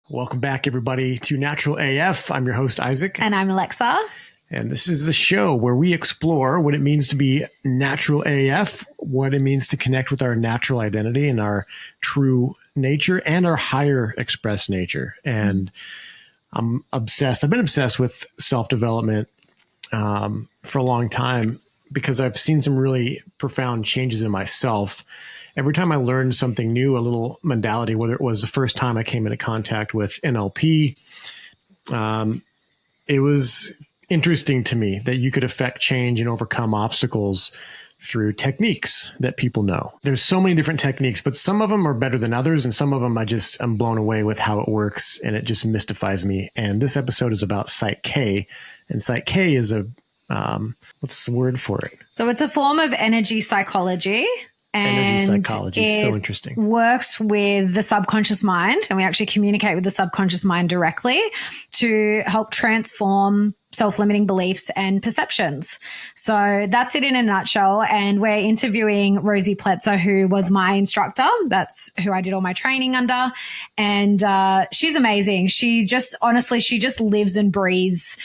Welcome back, everybody, to Natural AF. I'm your host, Isaac. And I'm Alexa. And this is the show where we explore what it means to be natural AF, what it means to connect with our natural identity and our true nature and our higher expressed nature. And I'm obsessed. I've been obsessed with self-development for a long time because I've seen some really profound changes in myself. Every time I learned something new, a little modality, whether it was the first time I came into contact with NLP, it was interesting to me that you could affect change and overcome obstacles through techniques that people know. There's so many different techniques, but some of them are better than others. And some of them I'm blown away with how it works, and it just mystifies me. And this episode is about PSYCH-K, and PSYCH-K is what's the word for it? So it's a form of energy psychology. Energy psychology is so interesting. Works with the subconscious mind, and we actually communicate with the subconscious mind directly to help transform self-limiting beliefs and perceptions. So that's it in a nutshell. And we're interviewing Rosi Pletzer, who was my instructor. That's who I did all my training under. And she's amazing. She just lives and breathes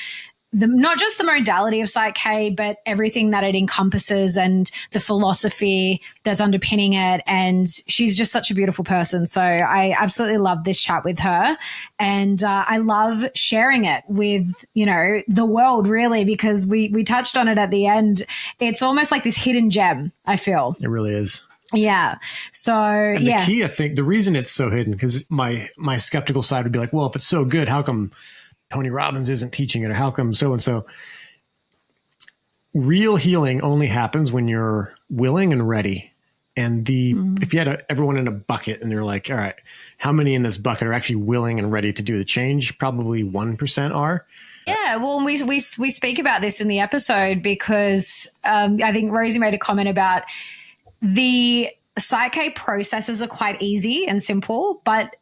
not just the modality of PSYCH-K, but everything that it encompasses and the philosophy that's underpinning it. And she's just such a beautiful person. So I absolutely love this chat with her. And I love sharing it with, the world, really, because we touched on it at the end. It's almost like this hidden gem, I feel. It really is. Yeah. So, and the key, I think, the reason it's so hidden, because my skeptical side would be like, well, if it's so good, how come Tony Robbins isn't teaching it, or how come so-and-so? Real healing only happens when you're willing and ready. And if you had everyone in a bucket and they're like, all right, how many in this bucket are actually willing and ready to do the change? Probably 1% are. Yeah, well, we speak about this in the episode because I think Rosie made a comment about the PSYCH-K processes are quite easy and simple, but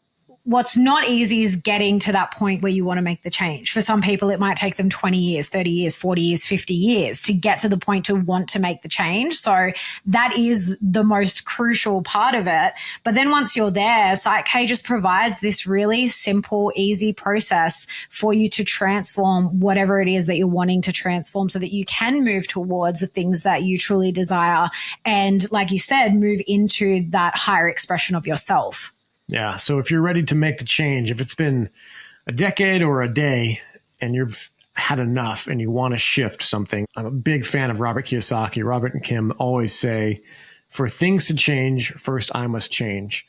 what's not easy is getting to that point where you want to make the change. For some people, it might take them 20 years, 30 years, 40 years, 50 years to get to the point to want to make the change. So that is the most crucial part of it. But then once you're there, PSYCH-K just provides this really simple, easy process for you to transform whatever it is that you're wanting to transform so that you can move towards the things that you truly desire. And like you said, move into that higher expression of yourself. Yeah. So if you're ready to make the change, if it's been a decade or a day and you've had enough and you want to shift something, I'm a big fan of Robert Kiyosaki. Robert and Kim always say, for things to change, first I must change.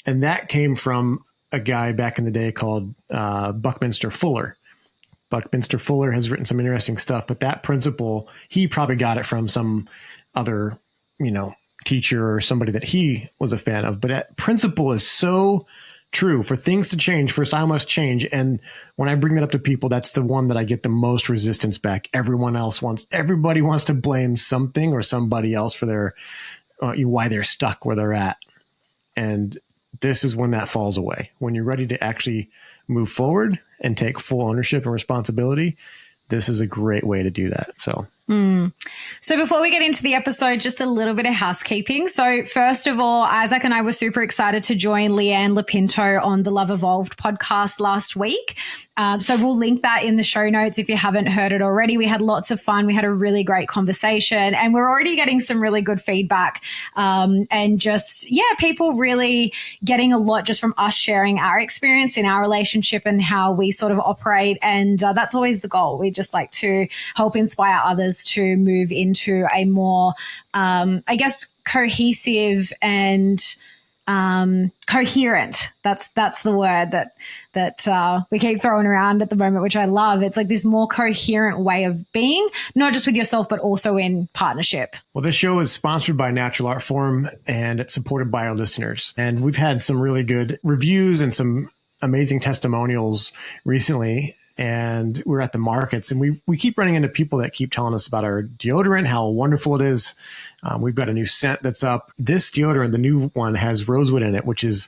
And that came from a guy back in the day called Buckminster Fuller. Buckminster Fuller has written some interesting stuff, but that principle, he probably got it from some other, teacher or somebody that he was a fan of. But that principle is so true. For things to change, first I must change. And when I bring that up to people, that's the one that I get the most resistance back. Everybody wants to blame something or somebody else for their why they're stuck where they're at. And this is when that falls away. When you're ready to actually move forward and take full ownership and responsibility, this is a great way to do that. So before we get into the episode, just a little bit of housekeeping. So first of all, Isaac and I were super excited to join Leanne Lipton on the Love Evolved podcast last week. So we'll link that in the show notes if you haven't heard it already. We had lots of fun. We had a really great conversation and we're already getting some really good feedback. And just, people really getting a lot just from us sharing our experience in our relationship and how we sort of operate. And that's always the goal. We just like to help inspire others to move into a more, cohesive and coherent. That's the word that we keep throwing around at the moment, which I love. It's like this more coherent way of being, not just with yourself, but also in partnership. Well, this show is sponsored by Natural Art Form and it's supported by our listeners. And we've had some really good reviews and some amazing testimonials recently. And we're at the markets and we keep running into people that keep telling us about our deodorant, how wonderful it is. We've got a new scent that's up. This deodorant, the new one, has rosewood in it, which is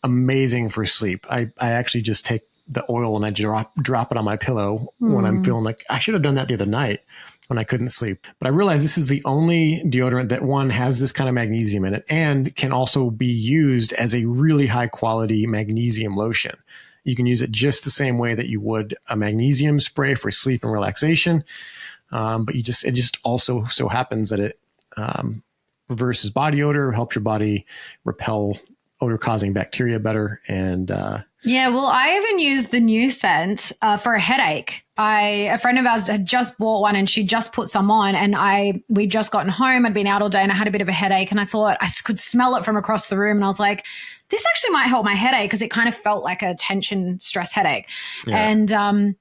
amazing for sleep. I actually just take the oil and I drop it on my pillow when I'm feeling like I should have done that the other night when I couldn't sleep. But I realized this is the only deodorant that, one, has this kind of magnesium in it and can also be used as a really high quality magnesium lotion. You can use it just the same way that you would a magnesium spray for sleep and relaxation. But it just also so happens that it reverses body odor, helps your body repel odor-causing bacteria better. And well, I even used the new scent for a headache. A friend of ours had just bought one and she just put some on, and we'd just gotten home. I'd been out all day and I had a bit of a headache, and I thought I could smell it from across the room. And I was like, this actually might help my headache, because it kind of felt like a tension stress headache. Yeah. And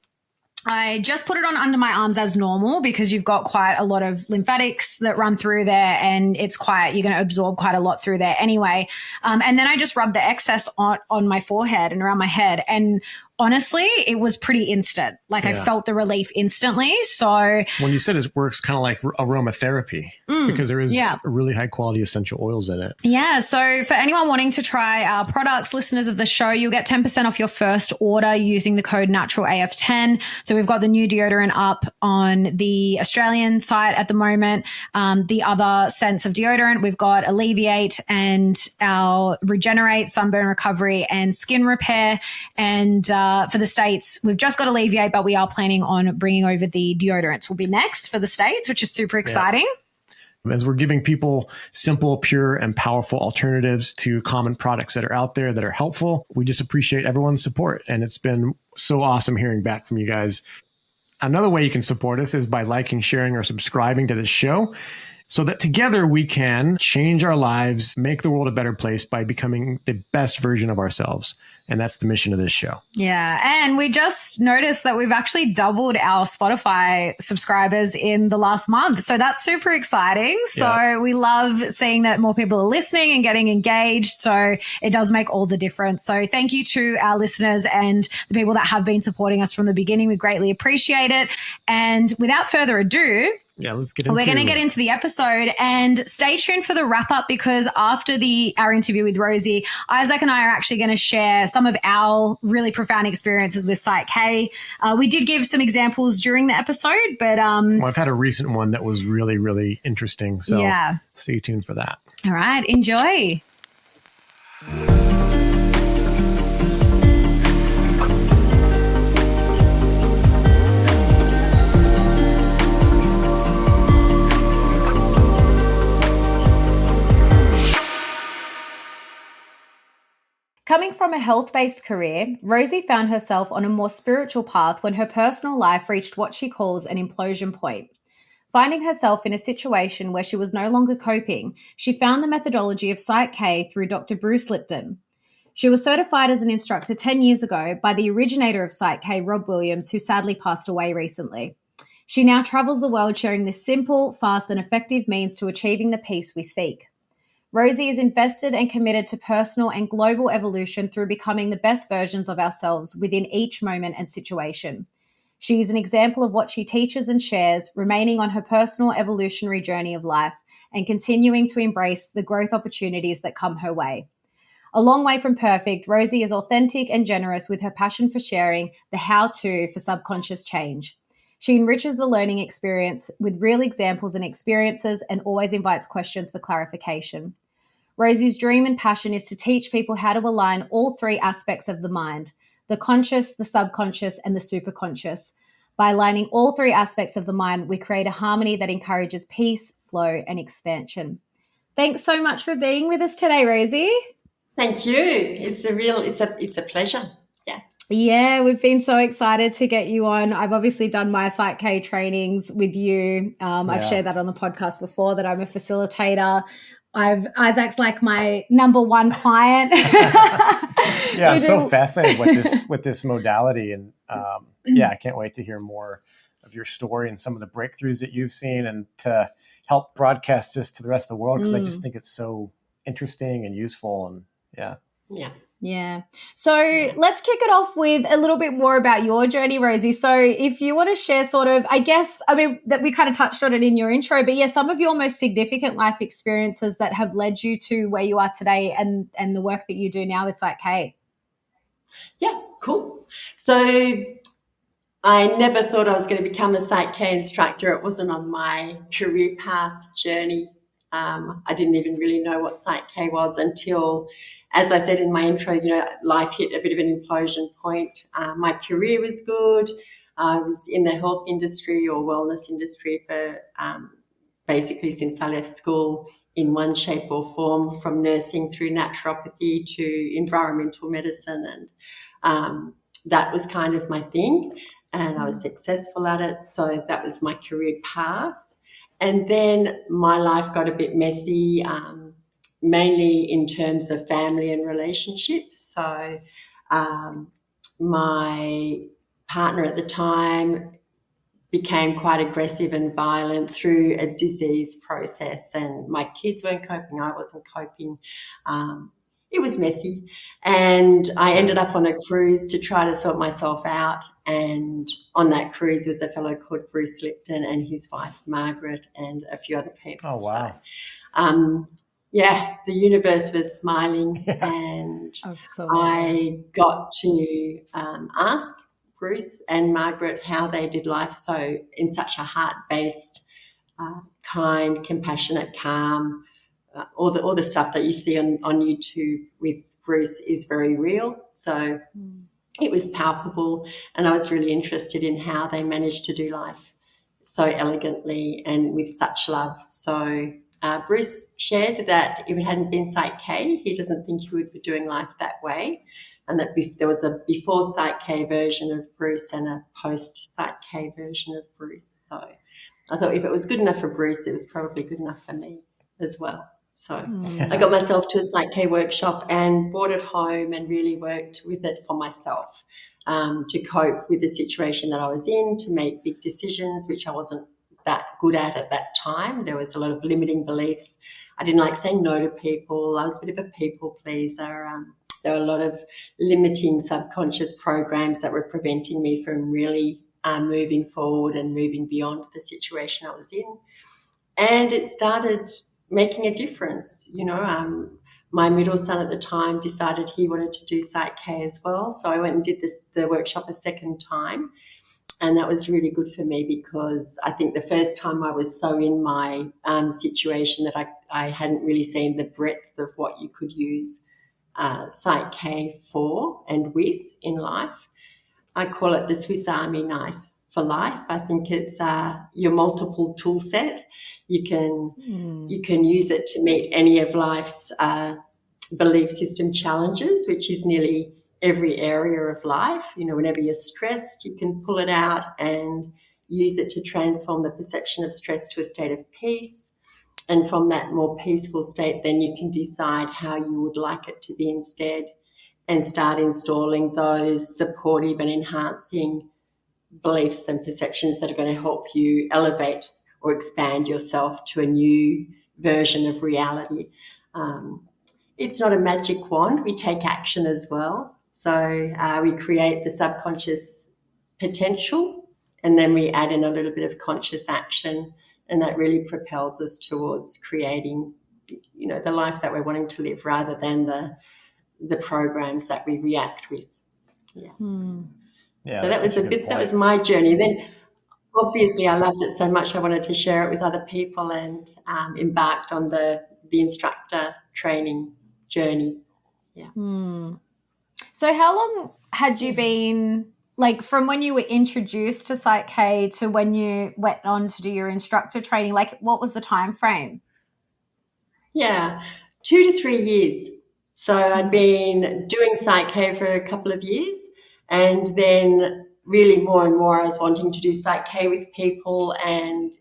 I just put it on under my arms as normal, because you've got quite a lot of lymphatics that run through there, and you're going to absorb quite a lot through there anyway. And then I just rubbed the excess on my forehead and around my head. And honestly, it was pretty instant. Like I felt the relief instantly. So when you said it works kind of like aromatherapy, because there is really high quality essential oils in it. Yeah. So for anyone wanting to try our products, listeners of the show, you'll get 10% off your first order using the code NaturalAF10. So we've got the new deodorant up on the Australian site at the moment. The other scents of deodorant, we've got Alleviate and our Regenerate, Sunburn Recovery and Skin Repair. And for the States, we've just got Alleviate, but we are planning on bringing over the deodorants. Will be next for the States, which is super exciting. As we're giving people simple, pure, and powerful alternatives to common products that are out there that are helpful, we just appreciate everyone's support. And it's been so awesome hearing back from you guys. Another way you can support us is by liking, sharing, or subscribing to this show, so that together we can change our lives, make the world a better place by becoming the best version of ourselves. And that's the mission of this show. Yeah. And we just noticed that we've actually doubled our Spotify subscribers in the last month. So that's super exciting. So we love seeing that more people are listening and getting engaged. So it does make all the difference. So thank you to our listeners and the people that have been supporting us from the beginning. We greatly appreciate it. And without further ado, let's get We're going to get into the episode, and stay tuned for the wrap up, because after our interview with Rosi, Isaac and I are actually going to share some of our really profound experiences with PSYCH-K. We did give some examples during the episode, but I've had a recent one that was really, really interesting. So stay tuned for that. All right. Enjoy. Coming from a health-based career, Rosi found herself on a more spiritual path when her personal life reached what she calls an implosion point. Finding herself in a situation where she was no longer coping, she found the methodology of PSYCH-K through Dr. Bruce Lipton. She was certified as an instructor 10 years ago by the originator of PSYCH-K, Rob Williams, who sadly passed away recently. She now travels the world sharing this simple, fast, and effective means to achieving the peace we seek. Rosi is invested and committed to personal and global evolution through becoming the best versions of ourselves within each moment and situation. She is an example of what she teaches and shares, remaining on her personal evolutionary journey of life and continuing to embrace the growth opportunities that come her way. A long way from perfect, Rosi is authentic and generous with her passion for sharing the how-to for subconscious change. She enriches the learning experience with real examples and experiences and always invites questions for clarification. Rosi's dream and passion is to teach people how to align all three aspects of the mind, the conscious, the subconscious, and the superconscious. By aligning all three aspects of the mind, we create a harmony that encourages peace, flow, and expansion. Thanks so much for being with us today, Rosi. Thank you. It's a pleasure. Yeah, we've been so excited to get you on. I've obviously done my PSYCH-K trainings with you. I've shared that on the podcast before, that I'm a facilitator. Isaac's like my number one client. I'm so fascinated with this modality, and I can't wait to hear more of your story and some of the breakthroughs that you've seen, and to help broadcast this to the rest of the world, because I just think it's so interesting and useful. And Yeah. So let's kick it off with a little bit more about your journey, Rosi. So if you want to share that we kind of touched on it in your intro, but some of your most significant life experiences that have led you to where you are today and the work that you do now with PSYCH-K. Yeah, cool. So I never thought I was going to become a PSYCH-K instructor. It wasn't on my career path journey. I didn't even really know what PSYCH-K was until, as I said in my intro, life hit a bit of an implosion point. My career was good. I was in the health industry or wellness industry for basically since I left school in one shape or form, from nursing through naturopathy to environmental medicine. And that was kind of my thing. And I was successful at it. So that was my career path. And then my life got a bit messy, mainly in terms of family and relationship. So my partner at the time became quite aggressive and violent through a disease process, and my kids weren't coping. I wasn't coping. It was messy, and I ended up on a cruise to try to sort myself out. And on that cruise was a fellow called Bruce Lipton and his wife Margaret and a few other people. Oh, wow. So, the universe was smiling, and Absolutely. I got to ask Bruce and Margaret how they did life so in such a heart-based, kind, compassionate, calm. All the stuff that you see on YouTube with Bruce is very real. So it was palpable, and I was really interested in how they managed to do life so elegantly and with such love. So Bruce shared that if it hadn't been PSYCH-K, he doesn't think he would be doing life that way, and that there was a before PSYCH-K version of Bruce and a post PSYCH-K version of Bruce. So I thought if it was good enough for Bruce, it was probably good enough for me as well. So I got myself to a PSYCH-K workshop and brought it home and really worked with it for myself, to cope with the situation that I was in, to make big decisions, which I wasn't that good at that time. There was a lot of limiting beliefs. I didn't like saying no to people. I was a bit of a people pleaser. There were a lot of limiting subconscious programs that were preventing me from really moving forward and moving beyond the situation I was in. And it started making a difference. My middle son at the time decided he wanted to do PSYCH-K as well. So I went and did the workshop a second time. And that was really good for me, because I think the first time I was so in my situation that I hadn't really seen the breadth of what you could use PSYCH-K for and with in life. I call it the Swiss Army knife for life. I think it's your multiple tool set. You can use it to meet any of life's belief system challenges, which is nearly every area of life. Whenever you're stressed, you can pull it out and use it to transform the perception of stress to a state of peace. And from that more peaceful state, then you can decide how you would like it to be instead, and start installing those supportive and enhancing beliefs and perceptions that are going to help you elevate or expand yourself to a new version of reality. It's not a magic wand. We take action as well. So we create the subconscious potential, and then we add in a little bit of conscious action, and that really propels us towards creating, the life that we're wanting to live, rather than the programs that we react with. Yeah. Yeah, So that was that was my journey. Then obviously I loved it so much I wanted to share it with other people, and embarked on the instructor training journey. Yeah. So how long had you been, like, from when you were introduced to PSYCH-K to when you went on to do your instructor training? Like, what was the time frame? Yeah, 2 to 3 years. So I'd been doing PSYCH-K for a couple of years, and then really more and more I was wanting to do PSYCH-K with people. And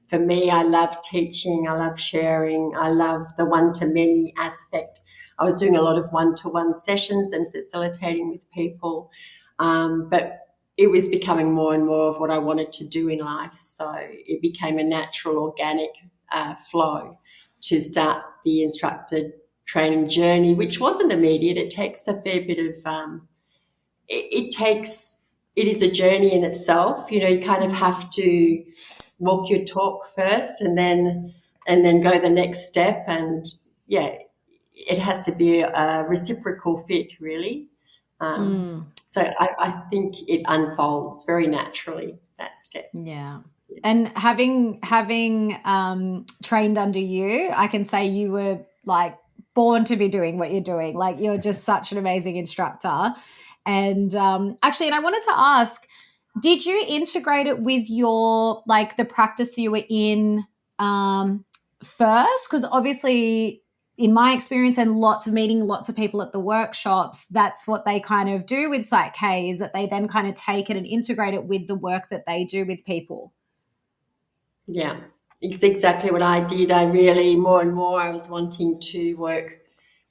for me, I love teaching, I love sharing, I love the one-to-many aspect. I was doing a lot of one-to-one sessions and facilitating with people, but it was becoming more and more of what I wanted to do in life. So it became a natural, organic flow to start the instructor training journey, which wasn't immediate. It takes a fair bit of it is a journey in itself. You kind of have to walk your talk first, and then go the next step. And it has to be a reciprocal fit, really. So I think it unfolds very naturally, that step. Yeah. And having trained under you, I can say you were like born to be doing what you're doing. Like, you're just such an amazing instructor. And actually, and I wanted to ask, did you integrate it with your, like, the practice you were in first? Because obviously, in my experience and meeting lots of people at the workshops, that's what they kind of do with PSYCH-K, is that they then kind of take it and integrate it with the work that they do with people. Yeah, it's exactly what I did. I really, more and more, I was wanting to work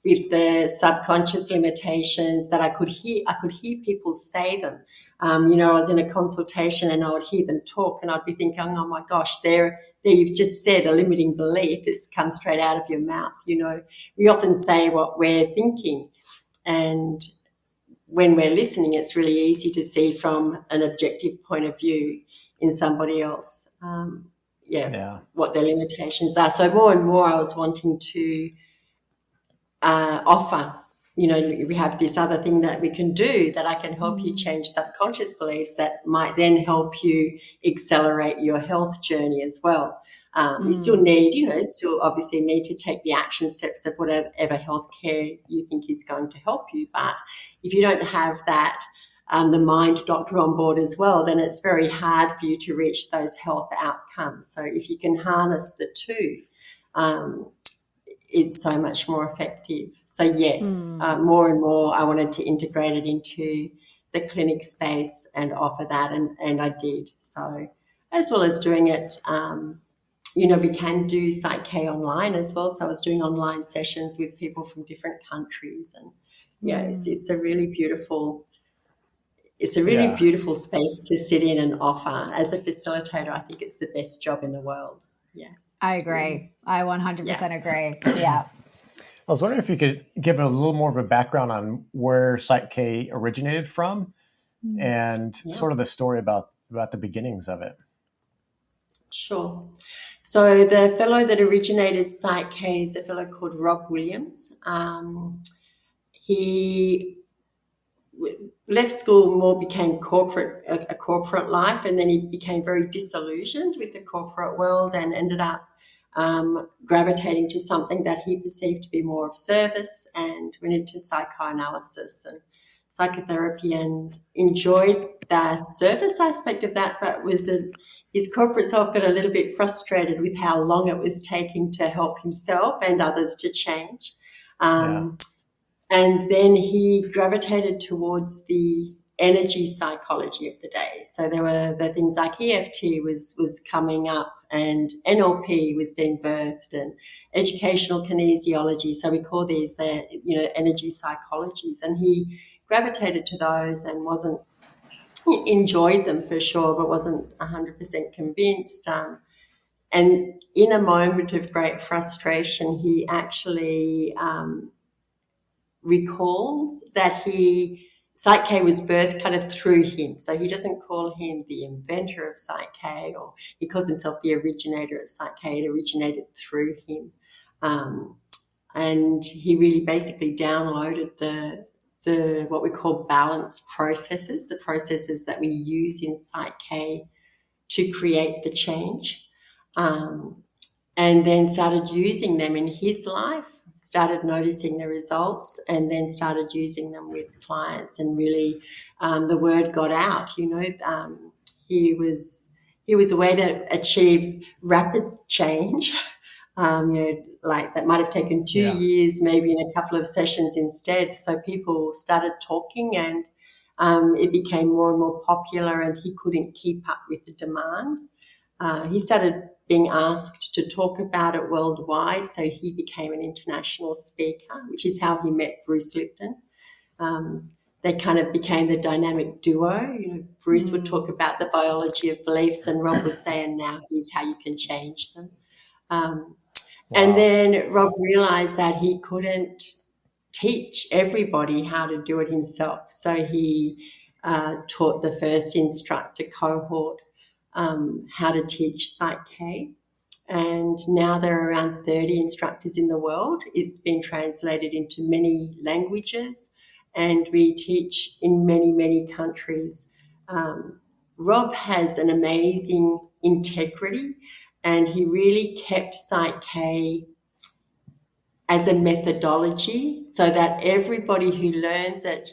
with the subconscious limitations that I could hear. I could hear people say them. I was in a consultation and I would hear them talk, and I'd be thinking, oh my gosh, there you've just said a limiting belief. It's come straight out of your mouth. We often say what we're thinking, and when we're listening, it's really easy to see from an objective point of view in somebody else. What their limitations are. So more and more I was wanting to offer, we have this other thing that we can do that I can help you change subconscious beliefs that might then help you accelerate your health journey as well. You still need, still obviously need to take the action steps of whatever healthcare you think is going to help you. But if you don't have that, the mind doctor on board as well, then it's very hard for you to reach those health outcomes. So if you can harness the two, it's so much more effective. So yes, more and more I wanted to integrate it into the clinic space and offer that, and I did. So as well as doing it, we can do PSYCH-K online as well. So I was doing online sessions with people from different countries, and it's a really beautiful. It's a really beautiful space to sit in and offer. As a facilitator, I think it's the best job in the world. Yeah. I agree. I 100% agree. Yeah. I was wondering if you could give a little more of a background on where PSYCH-K originated from and sort of the story about the beginnings of it. Sure. So the fellow that originated PSYCH-K is a fellow called Rob Williams. He left school, more became a corporate life, and then he became very disillusioned with the corporate world and ended up gravitating to something that he perceived to be more of service, and went into psychoanalysis and psychotherapy and enjoyed the service aspect of that, but his corporate self got a little bit frustrated with how long it was taking to help himself and others to change. And then he gravitated towards the energy psychology of the day. So there were the things like EFT was coming up, and NLP was being birthed, and educational kinesiology. So we call these energy psychologies. And he gravitated to those and he enjoyed them for sure, but wasn't 100% convinced. And in a moment of great frustration, he actually recalls that PSYCH-K was birthed kind of through him. So he doesn't call him the inventor of PSYCH-K, or he calls himself the originator of PSYCH-K. It originated through him. And he really basically downloaded the what we call balance processes, the processes that we use in PSYCH-K to create the change, and then started using them in his life, started noticing the results, and then started using them with clients, and really the word got out. He was a way to achieve rapid change. Like that might have taken 2 years, maybe in a couple of sessions instead. So people started talking, and it became more and more popular, and he couldn't keep up with the demand. He started being asked to talk about it worldwide, so he became an international speaker, which is how he met Bruce Lipton. They kind of became the dynamic duo. Bruce would talk about the biology of beliefs, and Rob would say, and now here's how you can change them. And then Rob realised that he couldn't teach everybody how to do it himself. So he taught the first instructor cohort how to teach PSYCH-K. And now there are around 30 instructors in the world. It's been translated into many languages, and we teach in many, many countries. Rob has an amazing integrity, and he really kept PSYCH-K as a methodology so that everybody who learns it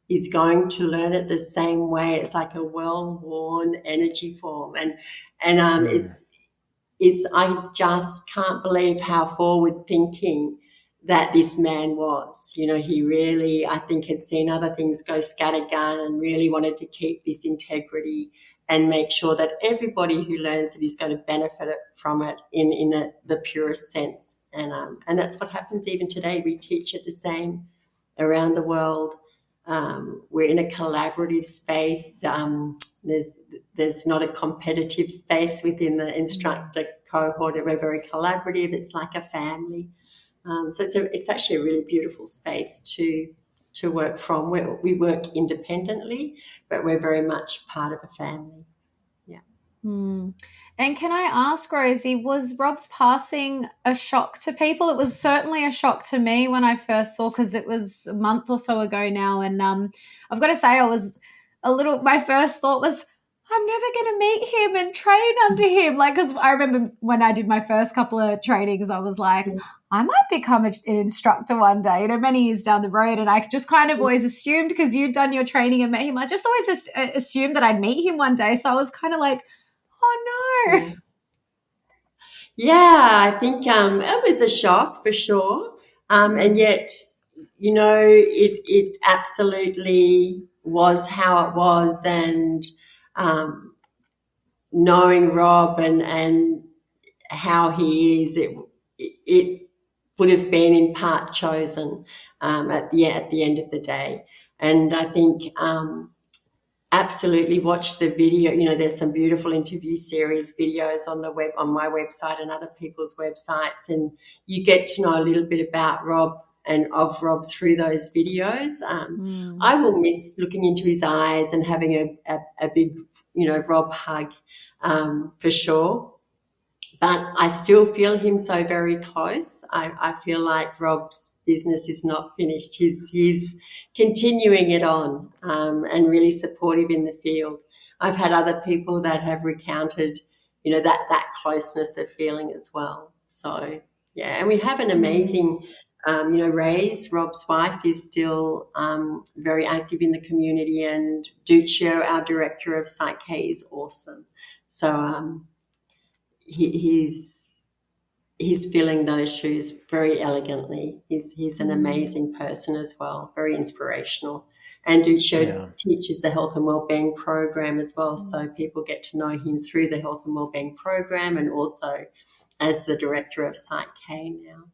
is going to learn it the same way. It's like a well-worn energy form, and it's I just can't believe how forward thinking that this man was. You know, he really, I think, had seen other things go scattergun and really wanted to keep this integrity and make sure that everybody who learns it is going to benefit from it in the purest sense. And that's what happens even today. We teach it the same around the world. We're in a collaborative space. There's not a competitive space within the instructor cohort. We're very collaborative. It's like a family. So it's actually a really beautiful space to work from. We work independently, but we're very much part of a family. Yeah. And can I ask, Rosie, was Rob's passing a shock to people? It was certainly a shock to me when I first saw, because it was a month or so ago now. And I've got to say, I was my first thought was, I'm never going to meet him and train under him. Like, because I remember when I did my first couple of trainings, I was like, I might become an instructor one day, you know, many years down the road. And I just kind of always assumed, because you'd done your training and met him, I just always assumed that I'd meet him one day. So I was kind of like, oh no. Yeah, I think it was a shock for sure. And yet, you know, it absolutely was how it was. And knowing Rob and how he is, it would have been in part chosen at the end of the day. And I think absolutely watch the video. You know, there's some beautiful interview series videos on the web, on my website and other people's websites, and you get to know a little bit about Rob and of Rob through those videos. I will miss looking into his eyes and having a big, you know, Rob hug for sure. But I still feel him so very close. I feel like Rob's business is not finished. He's continuing it on and really supportive in the field. I've had other people that have recounted, you know, that closeness of feeling as well. So, yeah, and we have an amazing, you know, Rob's wife, is still very active in the community, and Duccio, our director of PSYCH-K, is awesome. So, he's filling those shoes very elegantly. He's an amazing person as well, very inspirational. And Duccio teaches the health and wellbeing program as well, so people get to know him through the health and wellbeing program, and also as the director of PSYCH-K now.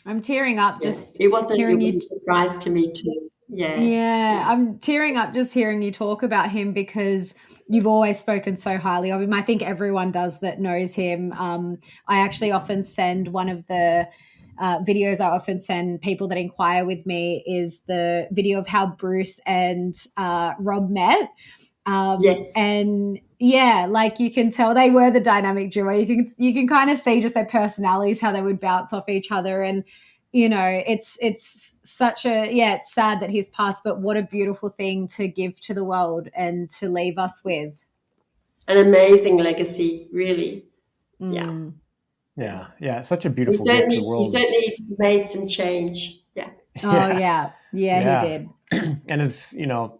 I'm tearing up just it was hearing a surprise to me too. Yeah, I'm tearing up just hearing you talk about him, because you've always spoken so highly of him. I think everyone does that knows him. I actually often send one of the videos I often send people that inquire with me is the video of how Bruce and Rob met. Yes. And yeah, like you can tell they were the dynamic duo. You can kind of see just their personalities, how they would bounce off each other. And, you know, it's such it's sad that he's passed, but what a beautiful thing to give to the world and to leave us with. An amazing legacy, really. Yeah. Such a beautiful gift to the world. He certainly made some change. Yeah. Oh, yeah, he did. And it's, you know,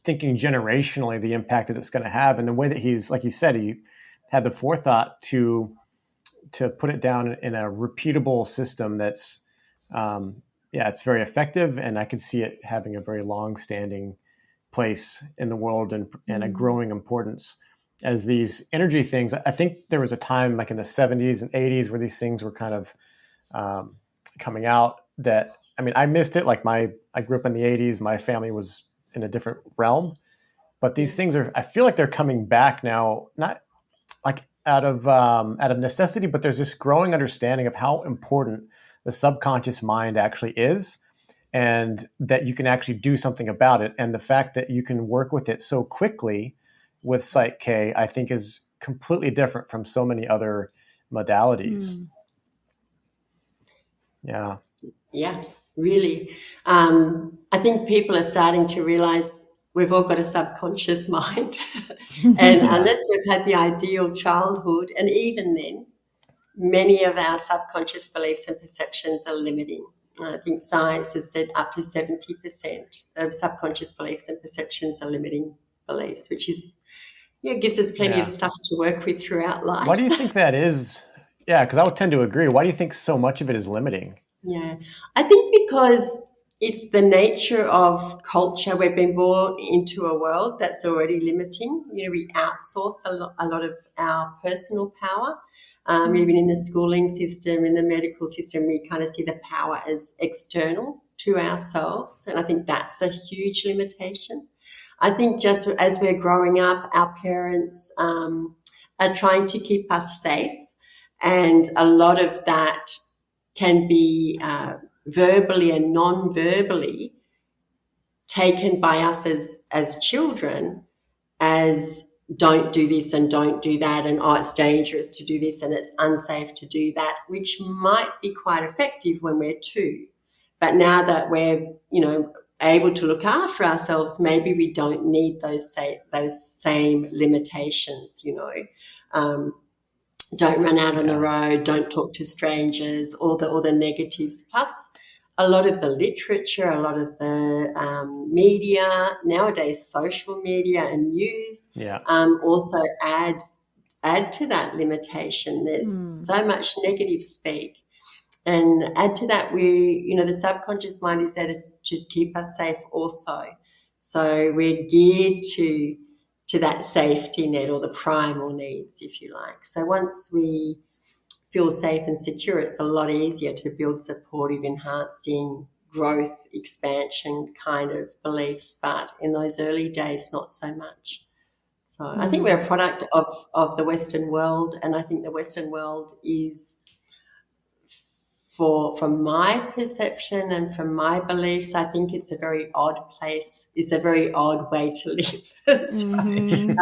thinking generationally, the impact that it's going to have, and the way that he's, like you said, he had the forethought to put it down in a repeatable system that's, it's very effective, and I could see it having a very long-standing place in the world and a growing importance as these energy things. I think there was a time like in the 70s and 80s where these things were kind of coming out that, I mean, I missed it. Like I grew up in the 80s, my family was in a different realm, but these things I feel like they're coming back now, not like out of necessity, but there's this growing understanding of how important the subconscious mind actually is, and that you can actually do something about it. And the fact that you can work with it so quickly with PSYCH-K, I think, is completely different from so many other modalities. Yeah. Yeah, really. I think people are starting to realize we've all got a subconscious mind. And unless we've had the ideal childhood, and even then, many of our subconscious beliefs and perceptions are limiting. I think science has said up to 70% of subconscious beliefs and perceptions are limiting beliefs, which is, gives us plenty of stuff to work with throughout life. Why do you think that is? Yeah, because I would tend to agree. Why do you think so much of it is limiting? Yeah, I think because it's the nature of culture. We've been born into a world that's already limiting. We outsource a lot of our personal power. Even in the schooling system, in the medical system, we kind of see the power as external to ourselves. And I think that's a huge limitation. I think just as we're growing up, our parents are trying to keep us safe. And a lot of that can be verbally and non-verbally taken by us as children as don't do this and don't do that, and it's dangerous to do this and it's unsafe to do that, which might be quite effective when we're 2. But now that we're, able to look after ourselves, maybe we don't need those same limitations, don't run out on the road, don't talk to strangers, all the negatives. Plus, a lot of the literature, a lot of the media, nowadays social media and news also add to that limitation. There's so much negative speak. And add to that, the subconscious mind is there to keep us safe also. So we're geared to that safety net, or the primal needs, if you like. So once we feel safe and secure, it's a lot easier to build supportive, enhancing, growth, expansion kind of beliefs. But in those early days, not so much. So I think we're a product of the Western world, and I think the Western world is, from my perception and from my beliefs, I think it's a very odd place. It's a very odd way to live. So I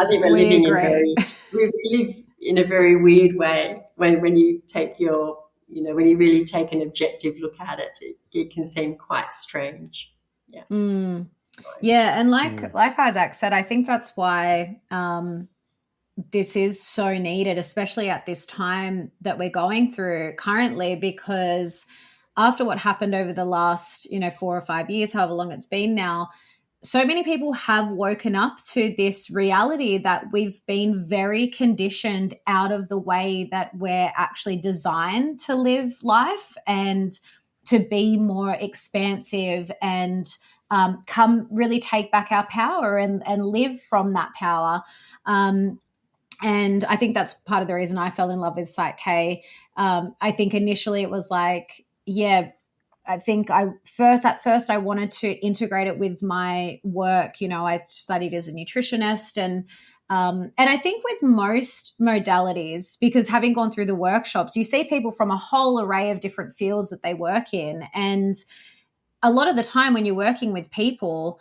think we live in a very weird way. When you take when you really take an objective look at it, it can seem quite strange. Yeah. Yeah, and like Isaac said, I think that's why this is so needed, especially at this time that we're going through currently, because after what happened over the last, 4 or 5 years, however long it's been now, so many people have woken up to this reality that we've been very conditioned out of the way that we're actually designed to live life and to be more expansive and really take back our power and live from that power. And I think that's part of the reason I fell in love with PSYCH-K. I think initially it was like, I think at first I wanted to integrate it with my work. I studied as a nutritionist, and I think with most modalities, because having gone through the workshops, you see people from a whole array of different fields that they work in. And a lot of the time when you're working with people,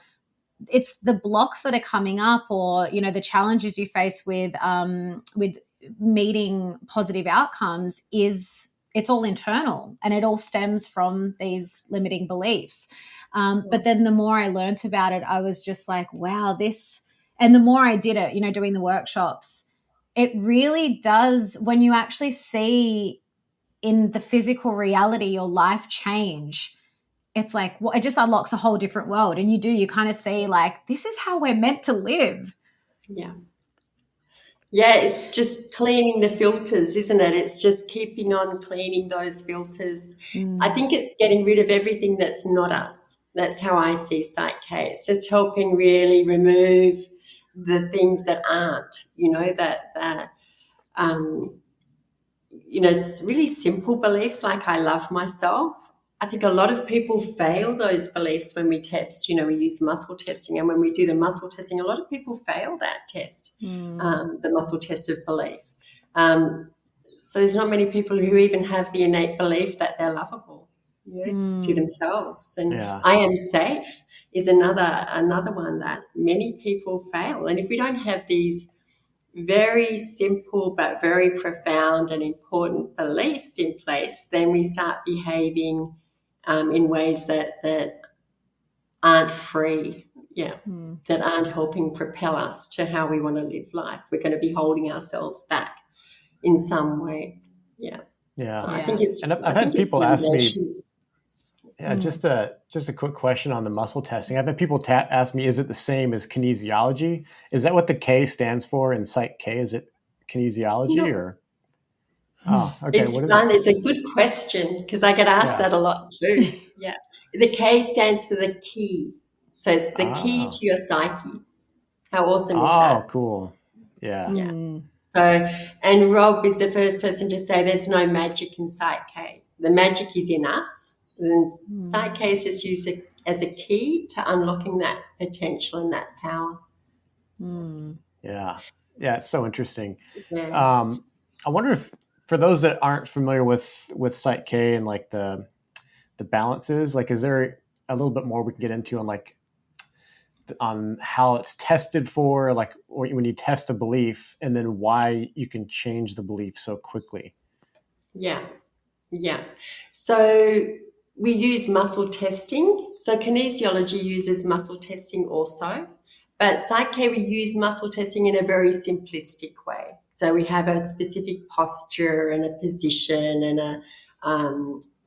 it's the blocks that are coming up, or the challenges you face with meeting positive outcomes it's all internal, and it all stems from these limiting beliefs. But then the more I learned about it, I was just like, wow, and the more I did it, doing the workshops, it really does, when you actually see in the physical reality your life change, it's like, it just unlocks a whole different world. And you kind of see like, this is how we're meant to live. Yeah. Yeah, it's just cleaning the filters, isn't it? It's just keeping on cleaning those filters. I think it's getting rid of everything that's not us. That's how I see PSYCH-K. It's just helping really remove the things that aren't, really simple beliefs like I love myself. I think a lot of people fail those beliefs when we test. We use muscle testing, and when we do the muscle testing, a lot of people fail that test, the muscle test of belief. So there's not many people who even have the innate belief that they're lovable to themselves. And I am safe is another one that many people fail. And if we don't have these very simple but very profound and important beliefs in place, then we start behaving in ways that aren't free, that aren't helping propel us to how we want to live life. We're going to be holding ourselves back in some way. Yeah. Yeah. So I think it's. And I've had people ask me. Yeah, Mm. just a quick question on the muscle testing. I've had people ask me, is it the same as kinesiology? Is that what the K stands for in PSYCH-K? Is it kinesiology No. or? Oh, okay. It's What is fun. it? It's a good question because I get asked Yeah. that a lot too. Yeah. The K stands for the key. So it's the key Oh. to your psyche. How awesome is Oh, that? cool. Yeah. Yeah. Mm. So, and Rob is the first person to say there's no magic in PSYCH-K. The magic is in us. And PSYCH-K is just used as a key to unlocking that potential and that power. Mm. Yeah. Yeah. It's so interesting. Yeah. I wonder if for those that aren't familiar with PSYCH-K and like the balances, like, is there a little bit more we can get into on how it's tested for, like when you test a belief and then why you can change the belief so quickly? Yeah. Yeah. So we use muscle testing. So kinesiology uses muscle testing also. But PSYCH-K, we use muscle testing in a very simplistic way. So we have a specific posture and a position and a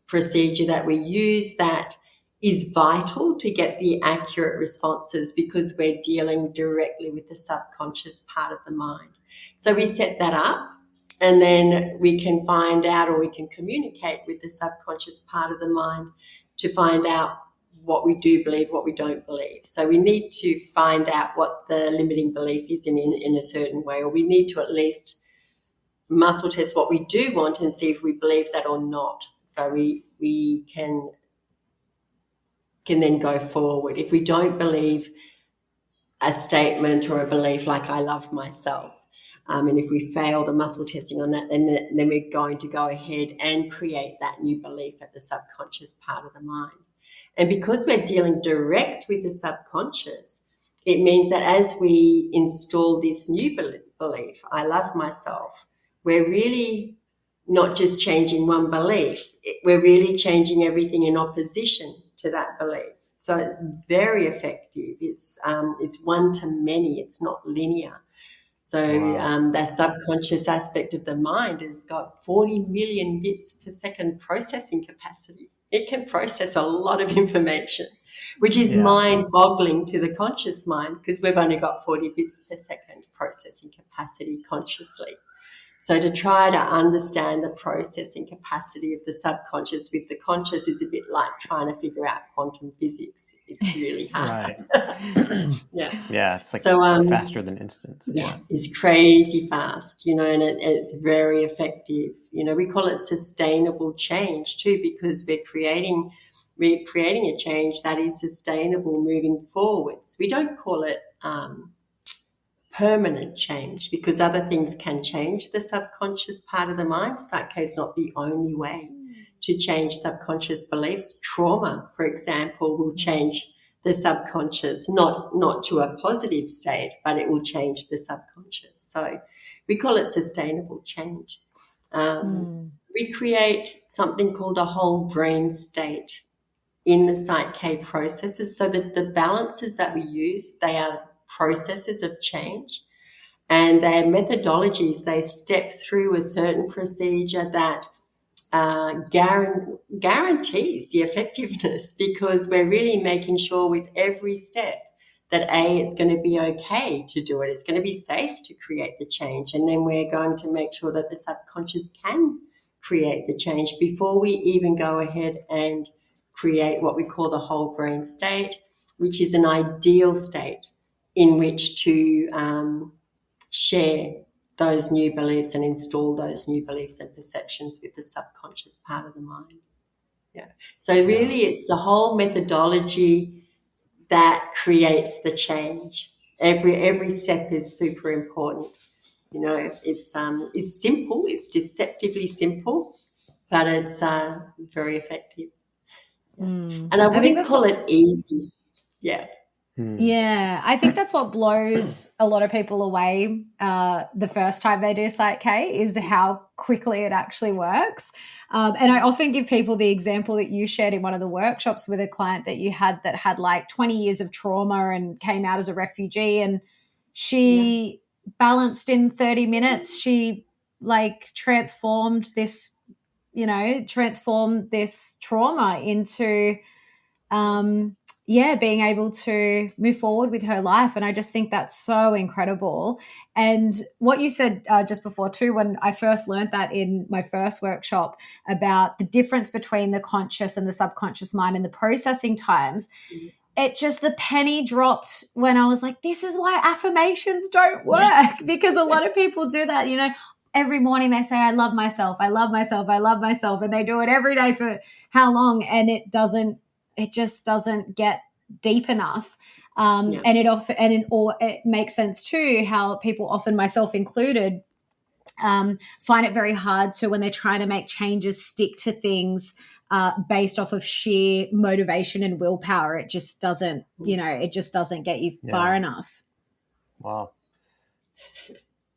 procedure that we use that is vital to get the accurate responses because we're dealing directly with the subconscious part of the mind. So we set that up and then we can find out or we can communicate with the subconscious part of the mind to find out what we do believe, what we don't believe. So we need to find out what the limiting belief is in a certain way, or we need to at least muscle test what we do want and see if we believe that or not. So we can then go forward. If we don't believe a statement or a belief like I love myself, and if we fail the muscle testing on that, then we're going to go ahead and create that new belief at the subconscious part of the mind. And because we're dealing direct with the subconscious, it means that as we install this new belief, I love myself, we're really not just changing one belief, we're really changing everything in opposition to that belief. So it's very effective. It's one to many. It's not linear. So that subconscious aspect of the mind has got 40 million bits per second processing capacity. It can process a lot of information, which is mind-boggling to the conscious mind because we've only got 40 bits per second processing capacity consciously. So to try to understand the processing capacity of the subconscious with the conscious is a bit like trying to figure out quantum physics. It's really hard. Right. Yeah, it's like faster than instance. Yeah, it's crazy fast, and it's very effective. We call it sustainable change too because we're creating a change that is sustainable moving forwards. We don't call it permanent change because other things can change the subconscious part of the mind. PSYCH-K is not the only way to change subconscious beliefs. Trauma, for example, will change the subconscious, not to a positive state, but it will change the subconscious. So we call it sustainable change. We create something called a whole brain state in the PSYCH-K processes so that the balances that we use, they are processes of change and their methodologies, they step through a certain procedure that guarantees the effectiveness because we're really making sure with every step that it's going to be okay to do it. It's going to be safe to create the change. And then we're going to make sure that the subconscious can create the change before we even go ahead and create what we call the whole brain state, which is an ideal state in which to share those new beliefs and install those new beliefs and perceptions with the subconscious part of the mind. Yeah. So really it's the whole methodology that creates the change. Every step is super important. It's simple, it's deceptively simple, but it's very effective. Yeah. And I wouldn't call it easy. Yeah. Yeah, I think that's what blows a lot of people away the first time they do PSYCH-K is how quickly it actually works. And I often give people the example that you shared in one of the workshops with a client that you had that had like 20 years of trauma and came out as a refugee, and she balanced in 30 minutes. She like transformed this trauma into being able to move forward with her life. And I just think that's so incredible. And what you said just before too, when I first learned that in my first workshop about the difference between the conscious and the subconscious mind and the processing times, it just, the penny dropped when I was like, this is why affirmations don't work. Because a lot of people do that, every morning they say, I love myself, I love myself, I love myself. And they do it every day for how long? And it just doesn't get deep enough. And it makes sense too, how people often, myself included, find it very hard to, when they're trying to make changes, stick to things based off of sheer motivation and willpower. It just doesn't, it just doesn't get you far enough. Wow.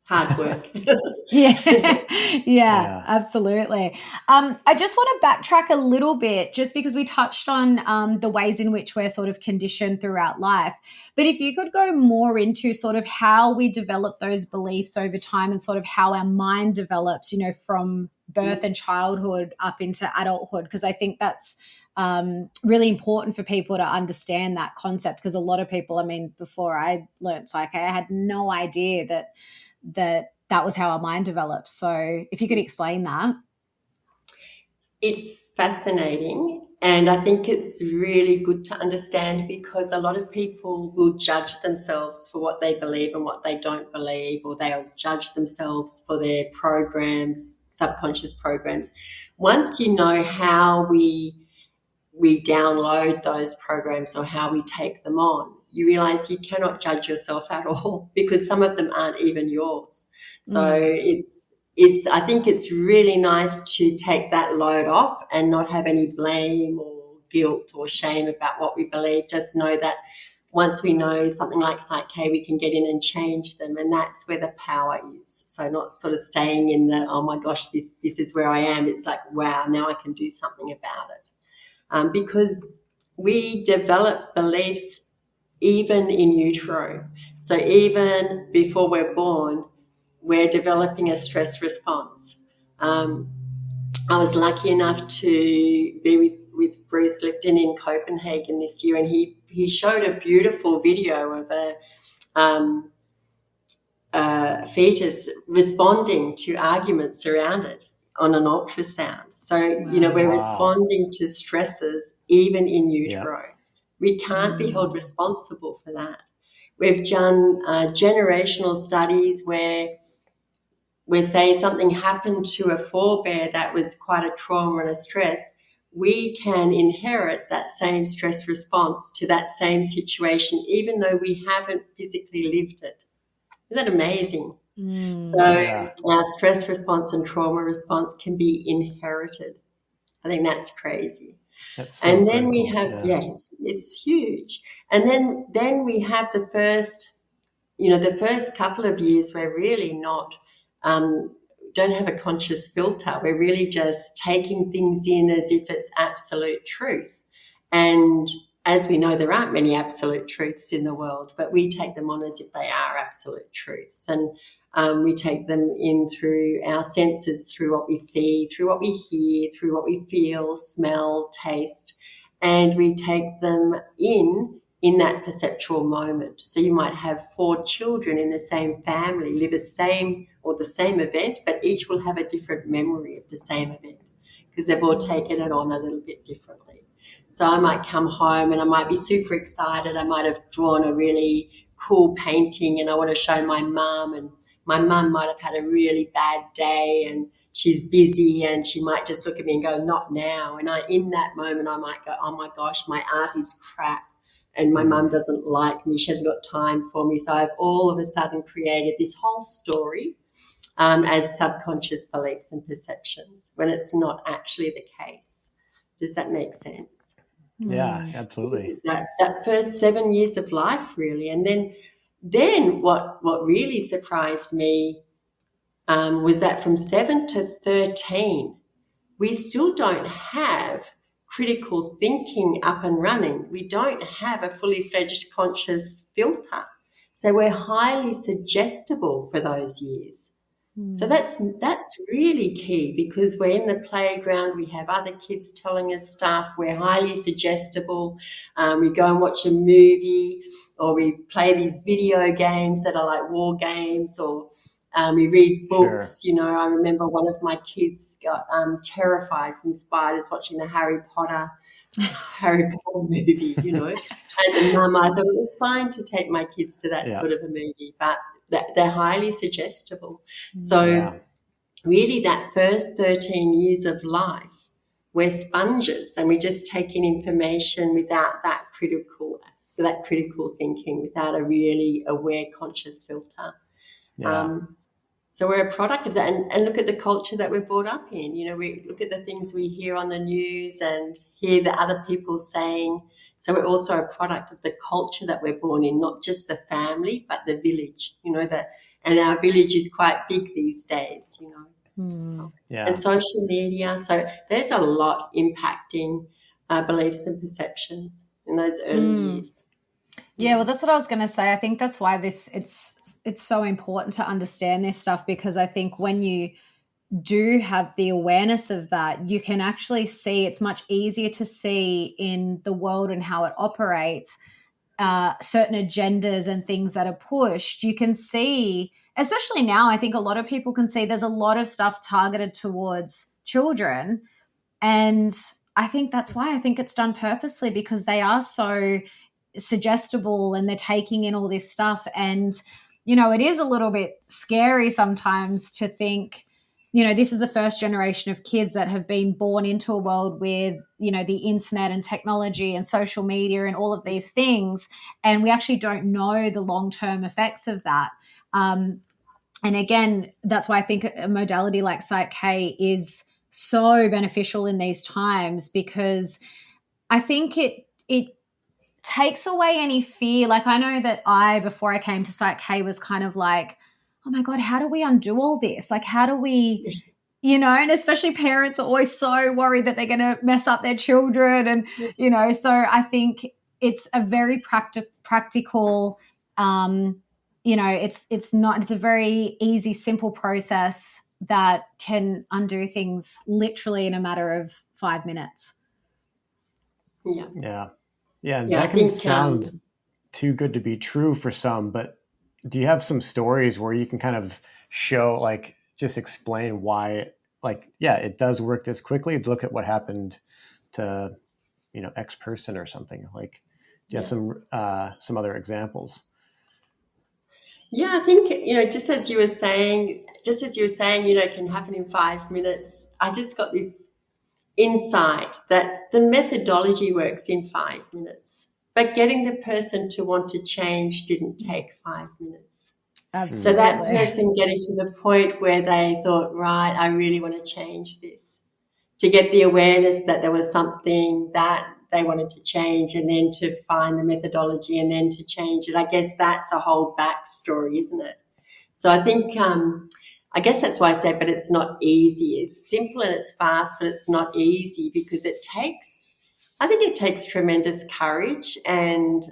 Hard work. Yeah, absolutely. I just want to backtrack a little bit, just because we touched on the ways in which we're sort of conditioned throughout life. But if you could go more into sort of how we develop those beliefs over time and sort of how our mind develops, from birth and childhood up into adulthood, because I think that's really important for people to understand that concept. Because a lot of people, before I learned PSYCH-K, I had no idea that was how our mind develops. So if you could explain that. It's fascinating, and I think it's really good to understand, because a lot of people will judge themselves for what they believe and what they don't believe, or they'll judge themselves for their programs, subconscious programs. Once you know how we download those programs or how we take them on, you realize you cannot judge yourself at all, because some of them aren't even yours. So I think it's really nice to take that load off and not have any blame or guilt or shame about what we believe. Just know that once we know something like PSYCH-K, we can get in and change them, and that's where the power is. So not sort of staying in the, oh my gosh, this is where I am. It's like, wow, now I can do something about it. Because we develop beliefs even in utero. So even before we're born, we're developing a stress response. I was lucky enough to be with Bruce Lipton in Copenhagen this year, and he showed a beautiful video of a fetus responding to arguments around it on an ultrasound. So, we're responding to stresses even in utero. Yeah. We can't be held responsible for that. We've done generational studies where say something happened to a forebear that was quite a trauma and a stress, we can inherit that same stress response to that same situation, even though we haven't physically lived it. Isn't that amazing? Our stress response and trauma response can be inherited. I think that's crazy. That's so and then critical. We have, it's huge. And then we have the first couple of years we're really not, don't have a conscious filter. We're really just taking things in as if it's absolute truth. And as we know, there aren't many absolute truths in the world, but we take them on as if they are absolute truths. And we take them in through our senses, through what we see, through what we hear, through what we feel, smell, taste, and we take them in that perceptual moment. So you might have 4 children in the same family live the same event, but each will have a different memory of the same event because they've all taken it on a little bit differently. So I might come home and I might be super excited. I might have drawn a really cool painting and I want to show my mum, and my mum might have had a really bad day and she's busy and she might just look at me and go, not now. And in that moment I might go, oh my gosh, my art is crap and my mum doesn't like me. She hasn't got time for me. So I've all of a sudden created this whole story as subconscious beliefs and perceptions when it's not actually the case. Does that make sense? Yeah, This absolutely. is that first 7 years of life, really. And then what really surprised me was that from 7 to 13, we still don't have critical thinking up and running. We don't have a fully fledged conscious filter. So we're highly suggestible for those years. So that's really key, because we're in the playground, we have other kids telling us stuff, we're highly suggestible. We go and watch a movie, or we play these video games that are like war games, or we read books. Sure. You know, I remember one of my kids got terrified from spiders watching the Harry Potter movie, you know. As a mum, I thought it was fine to take my kids to that Yeah. sort of a movie, but they're highly suggestible. So Yeah. really that first 13 years of life, we're sponges, and we just take in information without that critical thinking, without a really aware conscious filter. Yeah. So we're a product of that, and look at the culture that we're brought up in. You know, we look at the things we hear on the news and hear the other people saying. So we're also a product of the culture that we're born in, not just the family, but the village. You know, and our village is quite big these days. You know, Yeah. and social media. So there's a lot impacting beliefs and perceptions in those early years. Yeah, well, that's what I was going to say. I think that's why it's so important to understand this stuff, because I think when you do have the awareness of that, you can actually see, it's much easier to see in the world and how it operates, certain agendas and things that are pushed. You can see, especially now, I think a lot of people can see there's a lot of stuff targeted towards children. And I think that's why I think it's done purposely, because they are so suggestible and they're taking in all this stuff. And, you know, it is a little bit scary sometimes to think, you know, this is the first generation of kids that have been born into a world with, you know, the internet and technology and social media and all of these things. And we actually don't know the long-term effects of that. And again, that's why I think a modality like PSYCH-K is so beneficial in these times, because I think it takes away any fear. Like, I know that before I came to PSYCH-K, was kind of like, oh my God, how do we undo all this? Like, how do we, you know, and especially parents are always so worried that they're going to mess up their children. And, you know, so I think it's a very practical, you know, it's a very easy, simple process that can undo things literally in a matter of 5 minutes. Yeah. Yeah. Yeah. And Yeah, that I can think sound too good to be true for some, but do you have some stories where you can kind of show, like, just explain why, like, yeah, it does work this quickly? Look at what happened to, you know, X person or something. Like, do you have some other examples? Yeah, I think, you know, just as you were saying, you know, it can happen in 5 minutes. I just got this insight that the methodology works in 5 minutes, but getting the person to want to change didn't take 5 minutes. Absolutely. So that person getting to the point where they thought, right, I really want to change this, to get the awareness that there was something that they wanted to change, and then to find the methodology and then to change it. I guess that's a whole backstory, isn't it? So I think, I guess that's why I say, but it's not easy. It's simple and it's fast, but it's not easy, because I think it takes tremendous courage and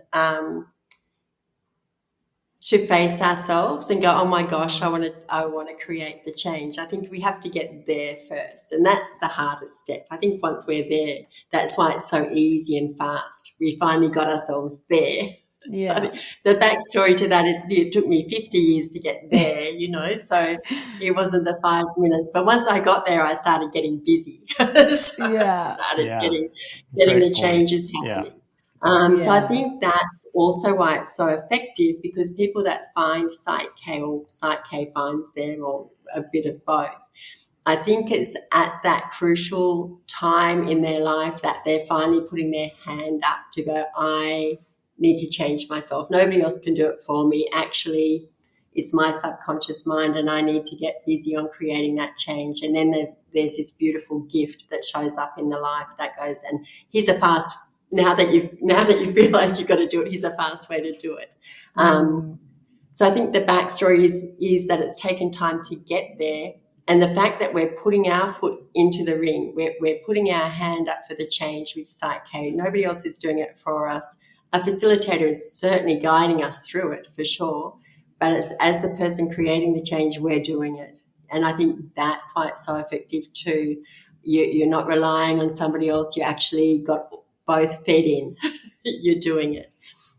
to face ourselves and go, oh my gosh, I want to create the change. I think we have to get there first, and that's the hardest step. I think once we're there, that's why it's so easy and fast. We finally got ourselves there. Yeah. So the backstory to that, it took me 50 years to get there, you know, so it wasn't the 5 minutes. But once I got there, I started getting busy. So I started getting the changes happening. So I think that's also why it's so effective, because people that find PSYCH-K, or PSYCH-K finds them, or a bit of both, I think it's at that crucial time in their life that they're finally putting their hand up to go, I need to change myself. Nobody else can do it for me. Actually, it's my subconscious mind, and I need to get busy on creating that change. And then there's this beautiful gift that shows up in the life that goes, and here's a fast now that you've realised you've got to do it, here's a fast way to do it. So I think the backstory is that it's taken time to get there, and the fact that we're putting our foot into the ring, we're putting our hand up for the change with PSYCH-K. Nobody else is doing it for us. A facilitator is certainly guiding us through it for sure, but it's, as the person creating the change, we're doing it. And I think that's why it's so effective too. You're not relying on somebody else. You actually got both fed in. You're doing it.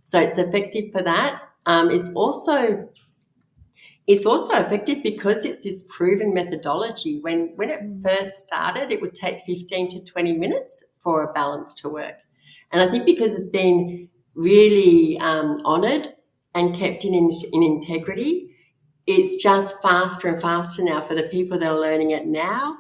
So it's effective for that. It's also effective because it's this proven methodology. When it first started, it would take 15 to 20 minutes for a balance to work. And I think because it's been really honoured and kept in integrity, it's just faster and faster now for the people that are learning it now.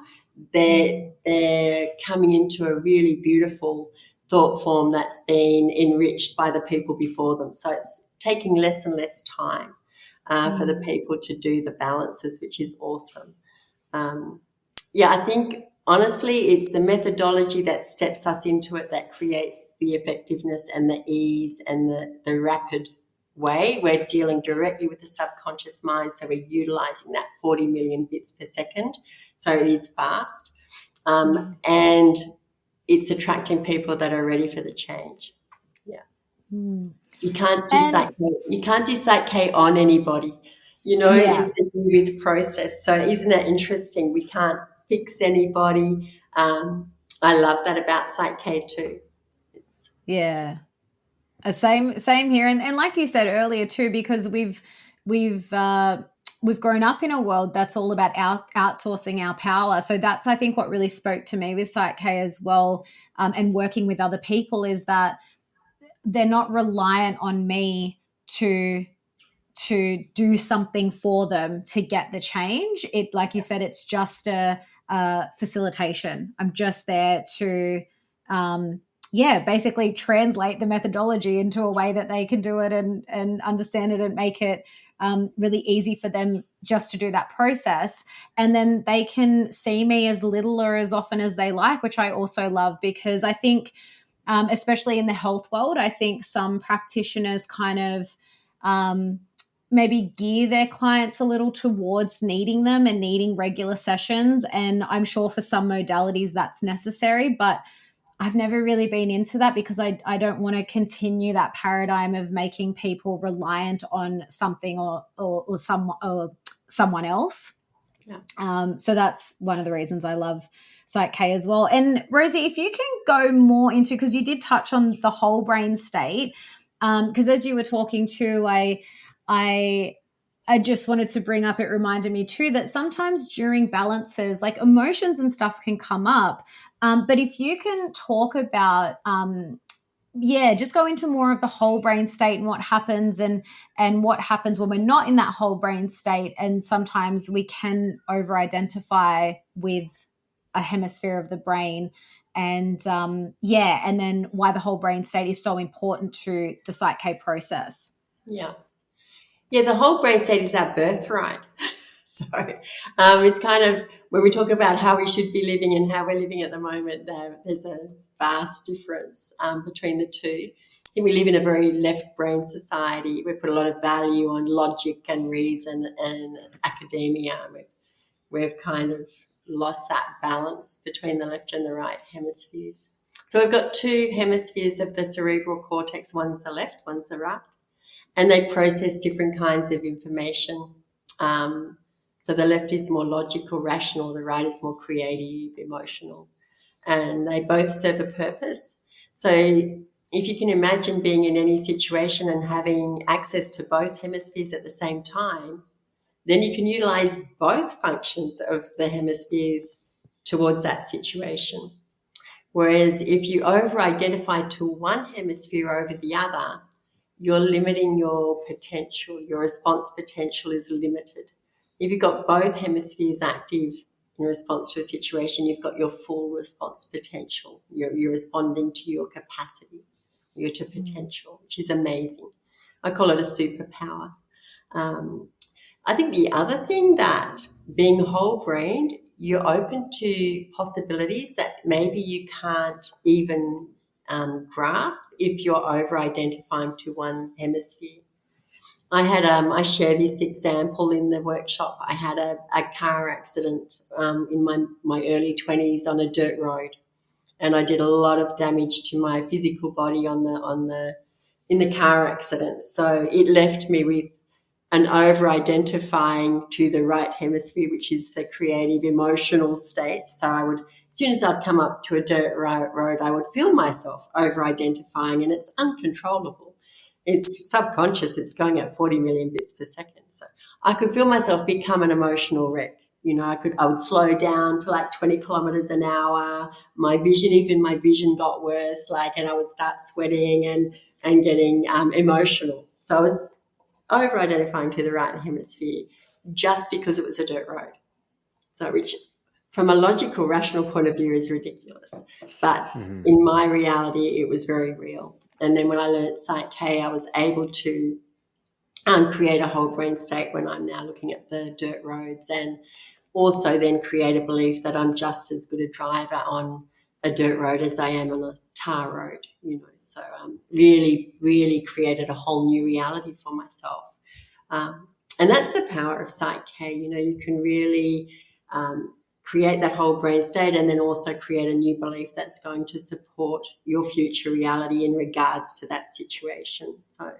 They're coming into a really beautiful thought form that's been enriched by the people before them. So it's taking less and less time for the people to do the balances, which is awesome. I think honestly it's the methodology that steps us into it that creates the effectiveness and the ease and the rapid way. We're dealing directly with the subconscious mind, so we're utilising that 40 million bits per second. So it is fast. And it's attracting people that are ready for the change. Yeah. You can't do PSYCH-K on anybody. It's to do with process. So isn't it interesting? We can't fix anybody. I love that about PSYCH-K too. Same here. And like you said earlier too, because we've grown up in a world that's all about outsourcing our power. So that's, I think, what really spoke to me with PSYCH-K as well, and working with other people, is that they're not reliant on me to do something for them to get the change. It, like you said, it's just a facilitation. I'm just there to basically translate the methodology into a way that they can do it and understand it and make it really easy for them just to do that process. And then they can see me as little or as often as they like, which I also love, because I think, especially in the health world, I think some practitioners kind of maybe gear their clients a little towards needing them and needing regular sessions. And I'm sure for some modalities that's necessary, but I've never really been into that because I don't want to continue that paradigm of making people reliant on something or someone else. Yeah. So that's one of the reasons I love PSYCH-K as well. And Rosi, if you can go more into, because you did touch on the whole brain state, because as you were talking to, I just wanted to bring up, it reminded me too that sometimes during balances, like emotions and stuff can come up. But if you can talk about, just go into more of the whole brain state and what happens and what happens when we're not in that whole brain state. And sometimes we can over-identify with a hemisphere of the brain, and and then why the whole brain state is so important to the PSYCH-K process. Yeah, the whole brain state is our birthright. So it's kind of, when we talk about how we should be living and how we're living at the moment, there's a vast difference between the two. I think we live in a very left brain society. We put a lot of value on logic and reason and academia. We've kind of lost that balance between the left and the right hemispheres. So we've got two hemispheres of the cerebral cortex. One's the left, one's the right. And they process different kinds of information. So the left is more logical, rational. The right is more creative, emotional. And they both serve a purpose. So if you can imagine being in any situation and having access to both hemispheres at the same time, then you can utilize both functions of the hemispheres towards that situation. Whereas if you over-identify to one hemisphere over the other, you're limiting your potential. Your response potential is limited. If you've got both hemispheres active in response to a situation, you've got your full response potential. You're responding to your capacity, your to potential, which is amazing. I call it a superpower. I think the other thing, that being whole-brained, you're open to possibilities that maybe you can't even grasp if you're over-identifying to one hemisphere. I share this example in the workshop. I had a car accident in my early 20s on a dirt road, and I did a lot of damage to my physical body in the car accident. So it left me with an over-identifying to the right hemisphere, which is the creative emotional state. So as soon as I'd come up to a dirt road, I would feel myself over-identifying, and it's uncontrollable. It's subconscious. It's going at 40 million bits per second. So I could feel myself become an emotional wreck. I would slow down to like 20 kilometers an hour. My vision got worse, and I would start sweating and getting emotional. So I was over-identifying to the right hemisphere just because it was a dirt road. So which from a logical, rational point of view is ridiculous. But in my reality, it was very real. And then when I learned PSYCH-K, I was able to create a whole brain state when I'm now looking at the dirt roads, and also then create a belief that I'm just as good a driver on a dirt road as I am on a tar road, So really, really created a whole new reality for myself. And that's the power of PSYCH-K. You can really create that whole brain state, and then also create a new belief that's going to support your future reality in regards to that situation. So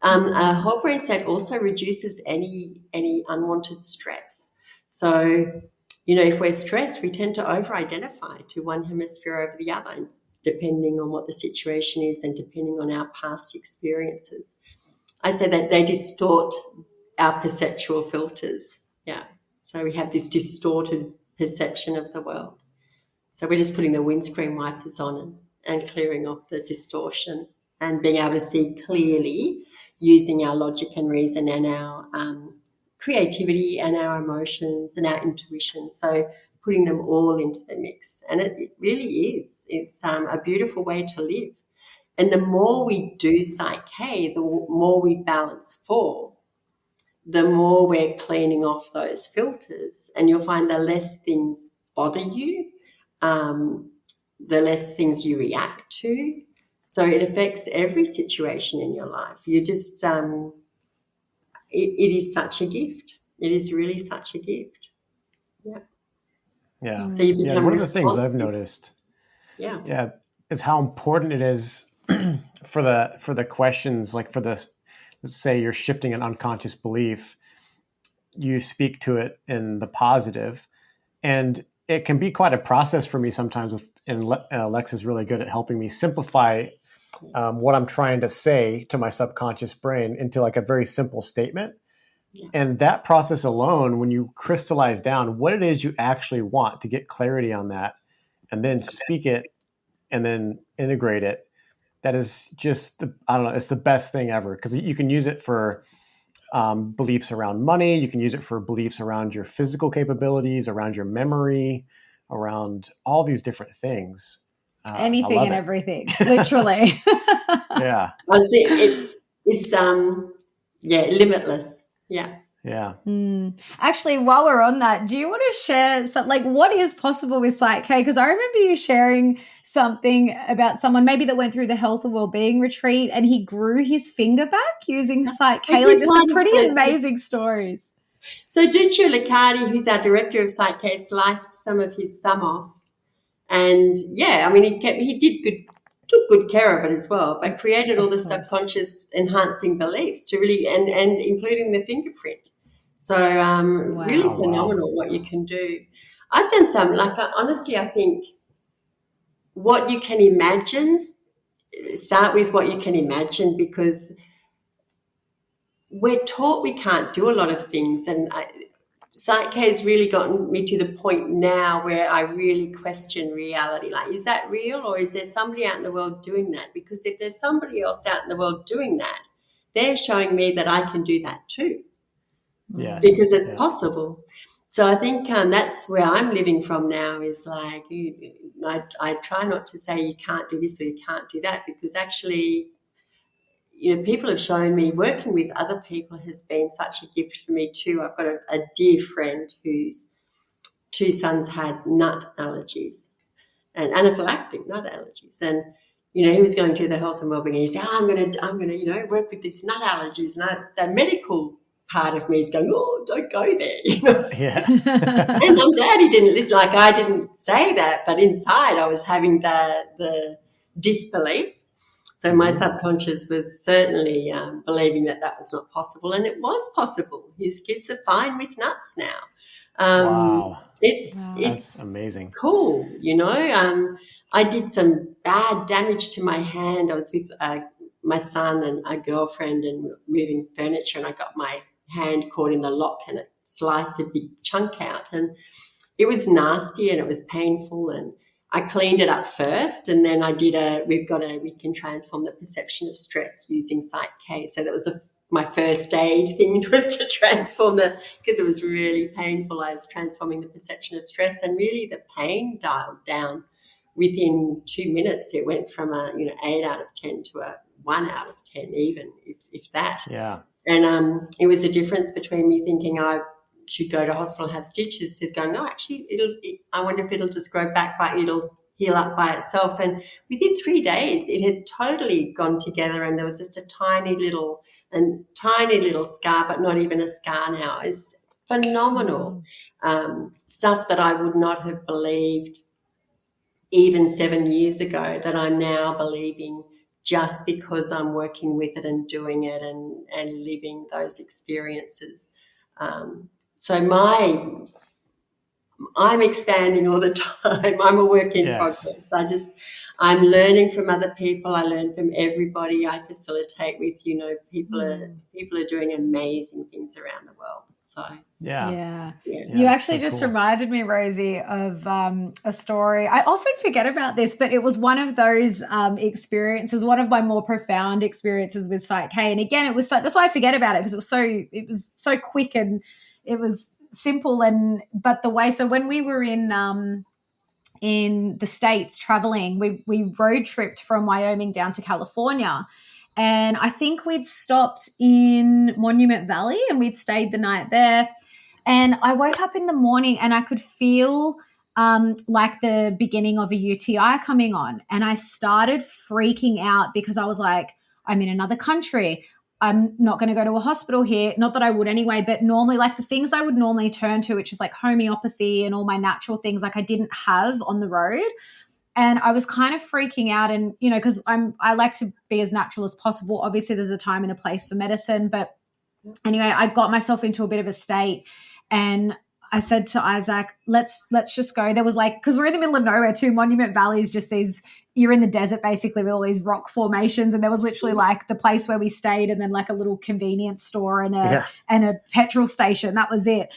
a whole brain state also reduces any unwanted stress. So, if we're stressed, we tend to over-identify to one hemisphere over the other, depending on what the situation is and depending on our past experiences. I say that they distort our perceptual filters. Yeah. So we have this distorted perception of the world. So we're just putting the windscreen wipers on and clearing off the distortion and being able to see clearly using our logic and reason and our creativity and our emotions and our intuition. So putting them all into the mix. And it really is. It's a beautiful way to live. And the more we do PSYCH-K, the more we balance for, the more we're cleaning off those filters. And you'll find the less things bother you, the less things you react to. So it affects every situation in your life. You just, it is such a gift. It is really such a gift. Yeah. Yeah. So you become one of the things I've noticed, yeah, is how important it is for the questions, like for the, let's say you're shifting an unconscious belief, you speak to it in the positive, and it can be quite a process for me sometimes. And Lex is really good at helping me simplify what I'm trying to say to my subconscious brain into like a very simple statement. Yeah. And that process alone, when you crystallize down what it is you actually want, to get clarity on that, and then speak it and then integrate it, that is just, it's the best thing ever, because you can use it for beliefs around money. You can use it for beliefs around your physical capabilities, around your memory, around all these different things. Anything and everything, literally. Yeah. It's limitless. Yeah. Yeah. Actually, while we're on that, do you want to share what is possible with PSYCH-K? Because I remember you sharing something about someone maybe that went through the health and wellbeing retreat, and he grew his finger back using PSYCH-K. There's some pretty amazing stories. So Duccio Liccardi, who's our director of PSYCH-K, sliced some of his thumb off. And he took good care of it as well, but created all the subconscious enhancing beliefs to really, and including the fingerprint. So really phenomenal what you can do. I've done some, honestly, I think what you can imagine, start with what you can imagine, because we're taught we can't do a lot of things. And PSYCH-K has really gotten me to the point now where I really question reality. Is that real, or is there somebody out in the world doing that? Because if there's somebody else out in the world doing that, they're showing me that I can do that too. Yes. Because it's possible. So I think that's where I'm living from now, is I try not to say you can't do this or you can't do that, because actually, people have shown me working with other people has been such a gift for me too. I've got a dear friend whose two sons had nut allergies and anaphylactic nut allergies. And he was going through the health and wellbeing, and he said, I'm going to, work with this nut allergies. And the medical part of me is going, oh, don't go there, Yeah. And I'm glad he didn't listen. Like, I didn't say that, but inside I was having the disbelief. So my subconscious was certainly believing that was not possible, and it was possible. His kids are fine with nuts now. Wow. It's amazing. Cool, I did some bad damage to my hand. I was with my son and a girlfriend and moving furniture, and I got my hand caught in the lock and it sliced a big chunk out, and it was nasty and it was painful, and I cleaned it up first, and then I did we can transform the perception of stress using PSYCH-K. So that was my first aid thing, was to transform because it was really painful. I was transforming the perception of stress, and really the pain dialed down within 2 minutes. It went from a 8 out of 10 to a 1 out of 10, even if that. Yeah. And it was a difference between me thinking I should go to hospital and have stitches to going, no, actually, I wonder if it'll just grow back, but it'll heal up by itself. And within 3 days, it had totally gone together, and there was just a tiny little scar, but not even a scar now. It's phenomenal stuff that I would not have believed even 7 years ago, that I'm now believing, just because I'm working with it and doing it and living those experiences. So I'm expanding all the time. I'm a work in progress. I'm learning from other people. I learn from everybody I facilitate with. People are doing amazing things around the world. So yeah. You actually just reminded me, Rosie, of a story. I often forget about this, but it was one of those experiences, one of my more profound experiences with PSYCH-K. And again, it was that's why I forget about it, because it was so quick and it was simple. But the way, so when we were in the States traveling, we road tripped from Wyoming down to California. And I think we'd stopped in Monument Valley and we'd stayed the night there. And I woke up in the morning and I could feel like the beginning of a UTI coming on. And I started freaking out because I was like, I'm in another country. I'm not going to go to a hospital here. Not that I would anyway, but normally, like, the things I would normally turn to, which is like homeopathy and all my natural things, like I didn't have on the road. And I was kind of freaking out, and, because I like to be as natural as possible. Obviously there's a time and a place for medicine, but anyway, I got myself into a bit of a state, and I said to Isaac, let's just go. There was because we're in the middle of nowhere too. Monument Valley is just you're in the desert basically with all these rock formations, and there was literally the place where we stayed and then like a little convenience store and a petrol station. That was it.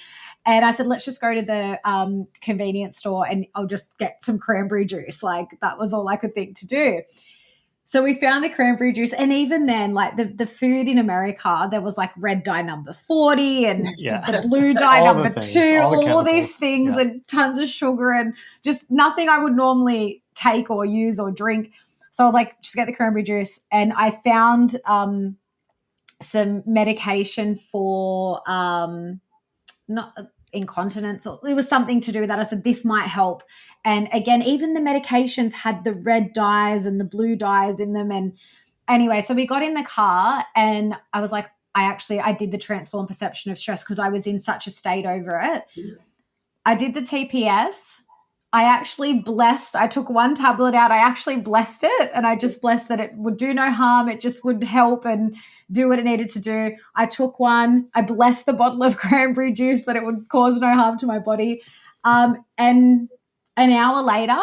And I said, let's just go to the convenience store and I'll just get some cranberry juice. That was all I could think to do. So we found the cranberry juice, and even then, the food in America, there was red dye number 40 and the blue dye number 2, all these things and tons of sugar and just nothing I would normally take or use or drink. So I was like, just get the cranberry juice. And I found some medication for not incontinence, or it was something to do with that. I said, this might help. And again, even the medications had the red dyes and the blue dyes in them. And anyway, so we got in the car and I was like, I did the transform perception of stress because I was in such a state over it. I did the TPS. I took one tablet out. I actually blessed it, and I just blessed that it would do no harm. It just would help and do what it needed to do. I took one. I blessed the bottle of cranberry juice that it would cause no harm to my body. And an hour later,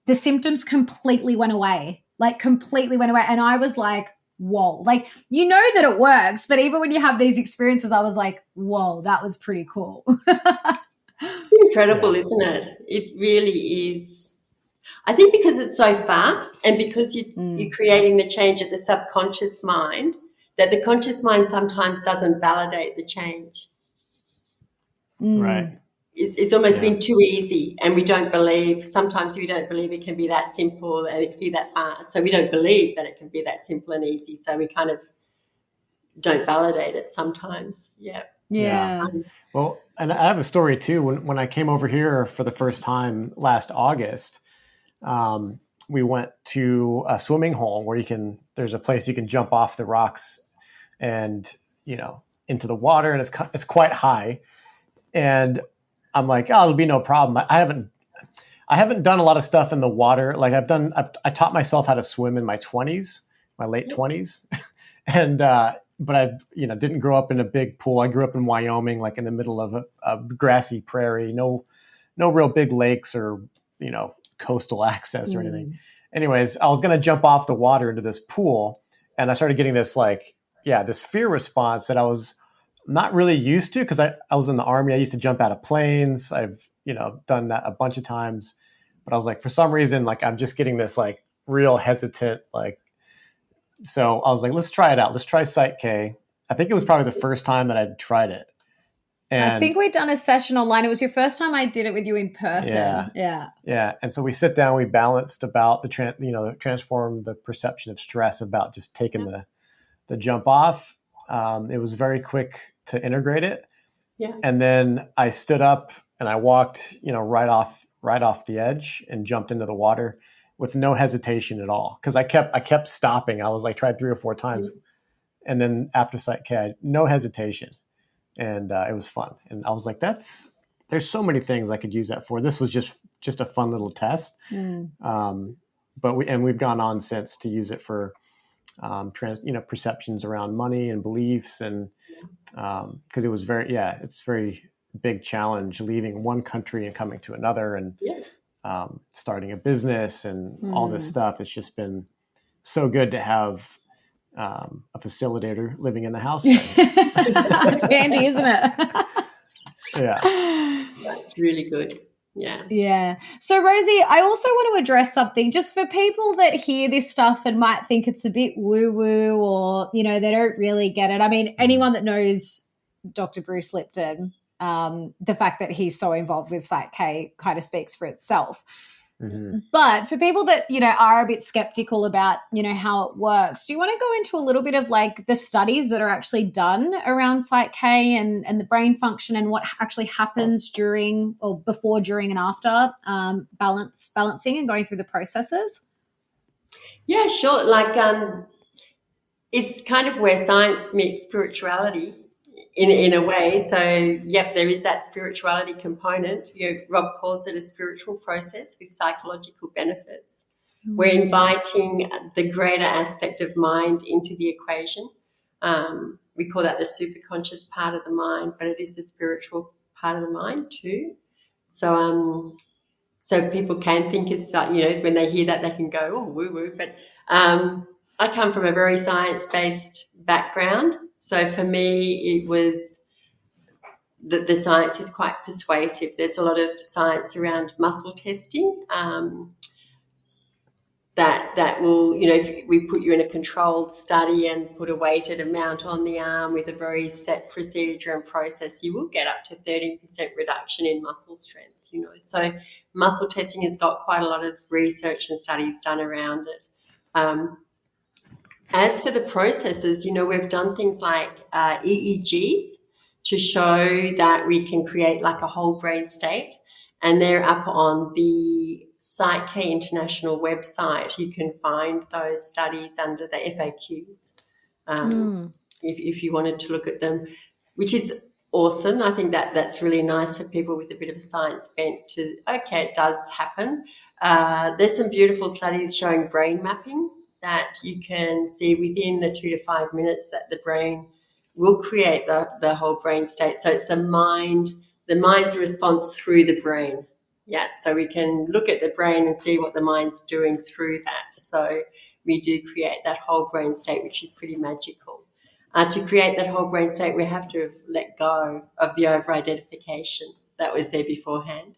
the symptoms completely went away, completely went away. And I was like, whoa, that it works. But even when you have these experiences, I was like, whoa, that was pretty cool. It's incredible, isn't it? It really is. I think because it's so fast, and because you're creating the change at the subconscious mind, that the conscious mind sometimes doesn't validate the change. Right. It's almost been too easy, and sometimes we don't believe it can be that simple and it can be that fast. So we don't believe that it can be that simple and easy. So we kind of don't validate it sometimes. Yeah. Well, and I have a story too. When I came over here for the first time last August, we went to a swimming hole where there's a place you can jump off the rocks and, into the water, and it's quite high. And I'm like, oh, it'll be no problem. I haven't done a lot of stuff in the water. Like I taught myself how to swim in my 20s, my late 20s. And, but I, didn't grow up in a big pool. I grew up in Wyoming, like in the middle of a grassy prairie, no real big lakes or, coastal access or anything. Anyways, I was going to jump off the water into this pool, and I started getting this this fear response that I was not really used to, because I was in the Army. I used to jump out of planes. I've, done that a bunch of times, but I was like, for some reason, I'm just getting this real hesitant, so I was like, let's try it out. Let's try PSYCH-K. I think it was probably the first time that I'd tried it. And I think we'd done a session online. It was your first time I did it with you in person. Yeah. And so we sit down, we balanced about transform the perception of stress about just taking the jump off. It was very quick to integrate it. Yeah. And then I stood up and I walked, right off the edge and jumped into the water with no hesitation at all. Cause I kept stopping. I was tried 3 or 4 times. And then after PSYCH-K, no hesitation. And it was fun. And I was like, there's so many things I could use that for. This was just a fun little test. But we've gone on since to use it for perceptions around money and beliefs, and because it was it's very big challenge leaving one country and coming to another, and starting a business and all this stuff. It's just been so good to have a facilitator living in the house. It's handy, isn't it? Yeah, that's really good. Yeah. So, Rosi, I also want to address something just for people that hear this stuff and might think it's a bit woo-woo, or, they don't really get it. I mean, anyone that knows Dr. Bruce Lipton, the fact that he's so involved with PSYCH-K kind of speaks for itself. But for people that, are a bit skeptical about, how it works, do you want to go into a little bit of the studies that are actually done around PSYCH-K and the brain function and what actually happens during or before, during and after balancing and going through the processes? Yeah, sure. It's kind of where science meets spirituality in a way. So, there is that spirituality component. Rob calls it a spiritual process with psychological benefits. We're inviting the greater aspect of mind into the equation. We call that the superconscious part of the mind, but it is the spiritual part of the mind too. So, so people can think it's when they hear that, they can go, oh, woo-woo. But I come from a very science-based background. So for me, it was the science is quite persuasive. There's a lot of science around muscle testing that will, if we put you in a controlled study and put a weighted amount on the arm with a very set procedure and process, you will get up to 13% reduction in muscle strength, So muscle testing has got quite a lot of research and studies done around it. As for the processes, we've done things like EEGs to show that we can create a whole brain state, and they're up on the PSYCH-K International website. You can find those studies under the FAQs if you wanted to look at them, which is awesome. I think that's really nice for people with a bit of a science bent to, it does happen. There's some beautiful studies showing brain mapping that you can see within the 2 to 5 minutes that the brain will create the whole brain state. So it's the mind's response through the brain. Yeah, so we can look at the brain and see what the mind's doing through that. So we do create that whole brain state, which is pretty magical. To create that whole brain state, we have to have let go of the over-identification that was there beforehand.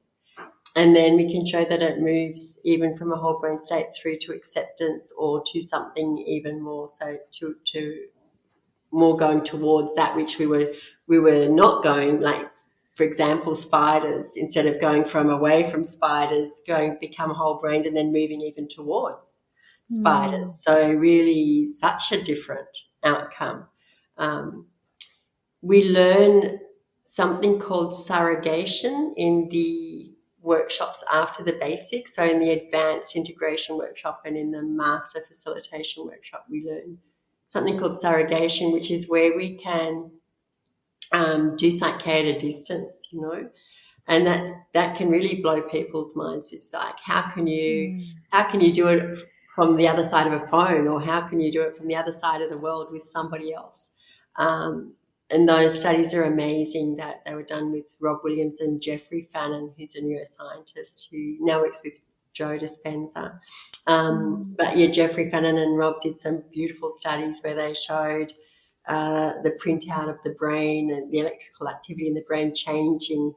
And then we can show that it moves even from a whole brain state through to acceptance or to something even more, so to more going towards that which we were not going, for example, spiders, instead of going from away from spiders, become whole-brained and then moving even towards spiders. So really such a different outcome. We learn something called surrogation in the workshops after the basics. So in the advanced integration workshop and in the master facilitation workshop, we learn something called surrogation, which is where we can do PSYCH-K at a distance, you know, and that can really blow people's minds. It's like, how can you do it from the other side of a phone, or how can you do it from the other side of the world with somebody else? And those studies are amazing, that they were done with Rob Williams and Jeffrey Fannin, who's a neuroscientist who now works with Joe Dispenza. But yeah, Jeffrey Fannin and Rob did some beautiful studies where they showed the printout of the brain and the electrical activity in the brain changing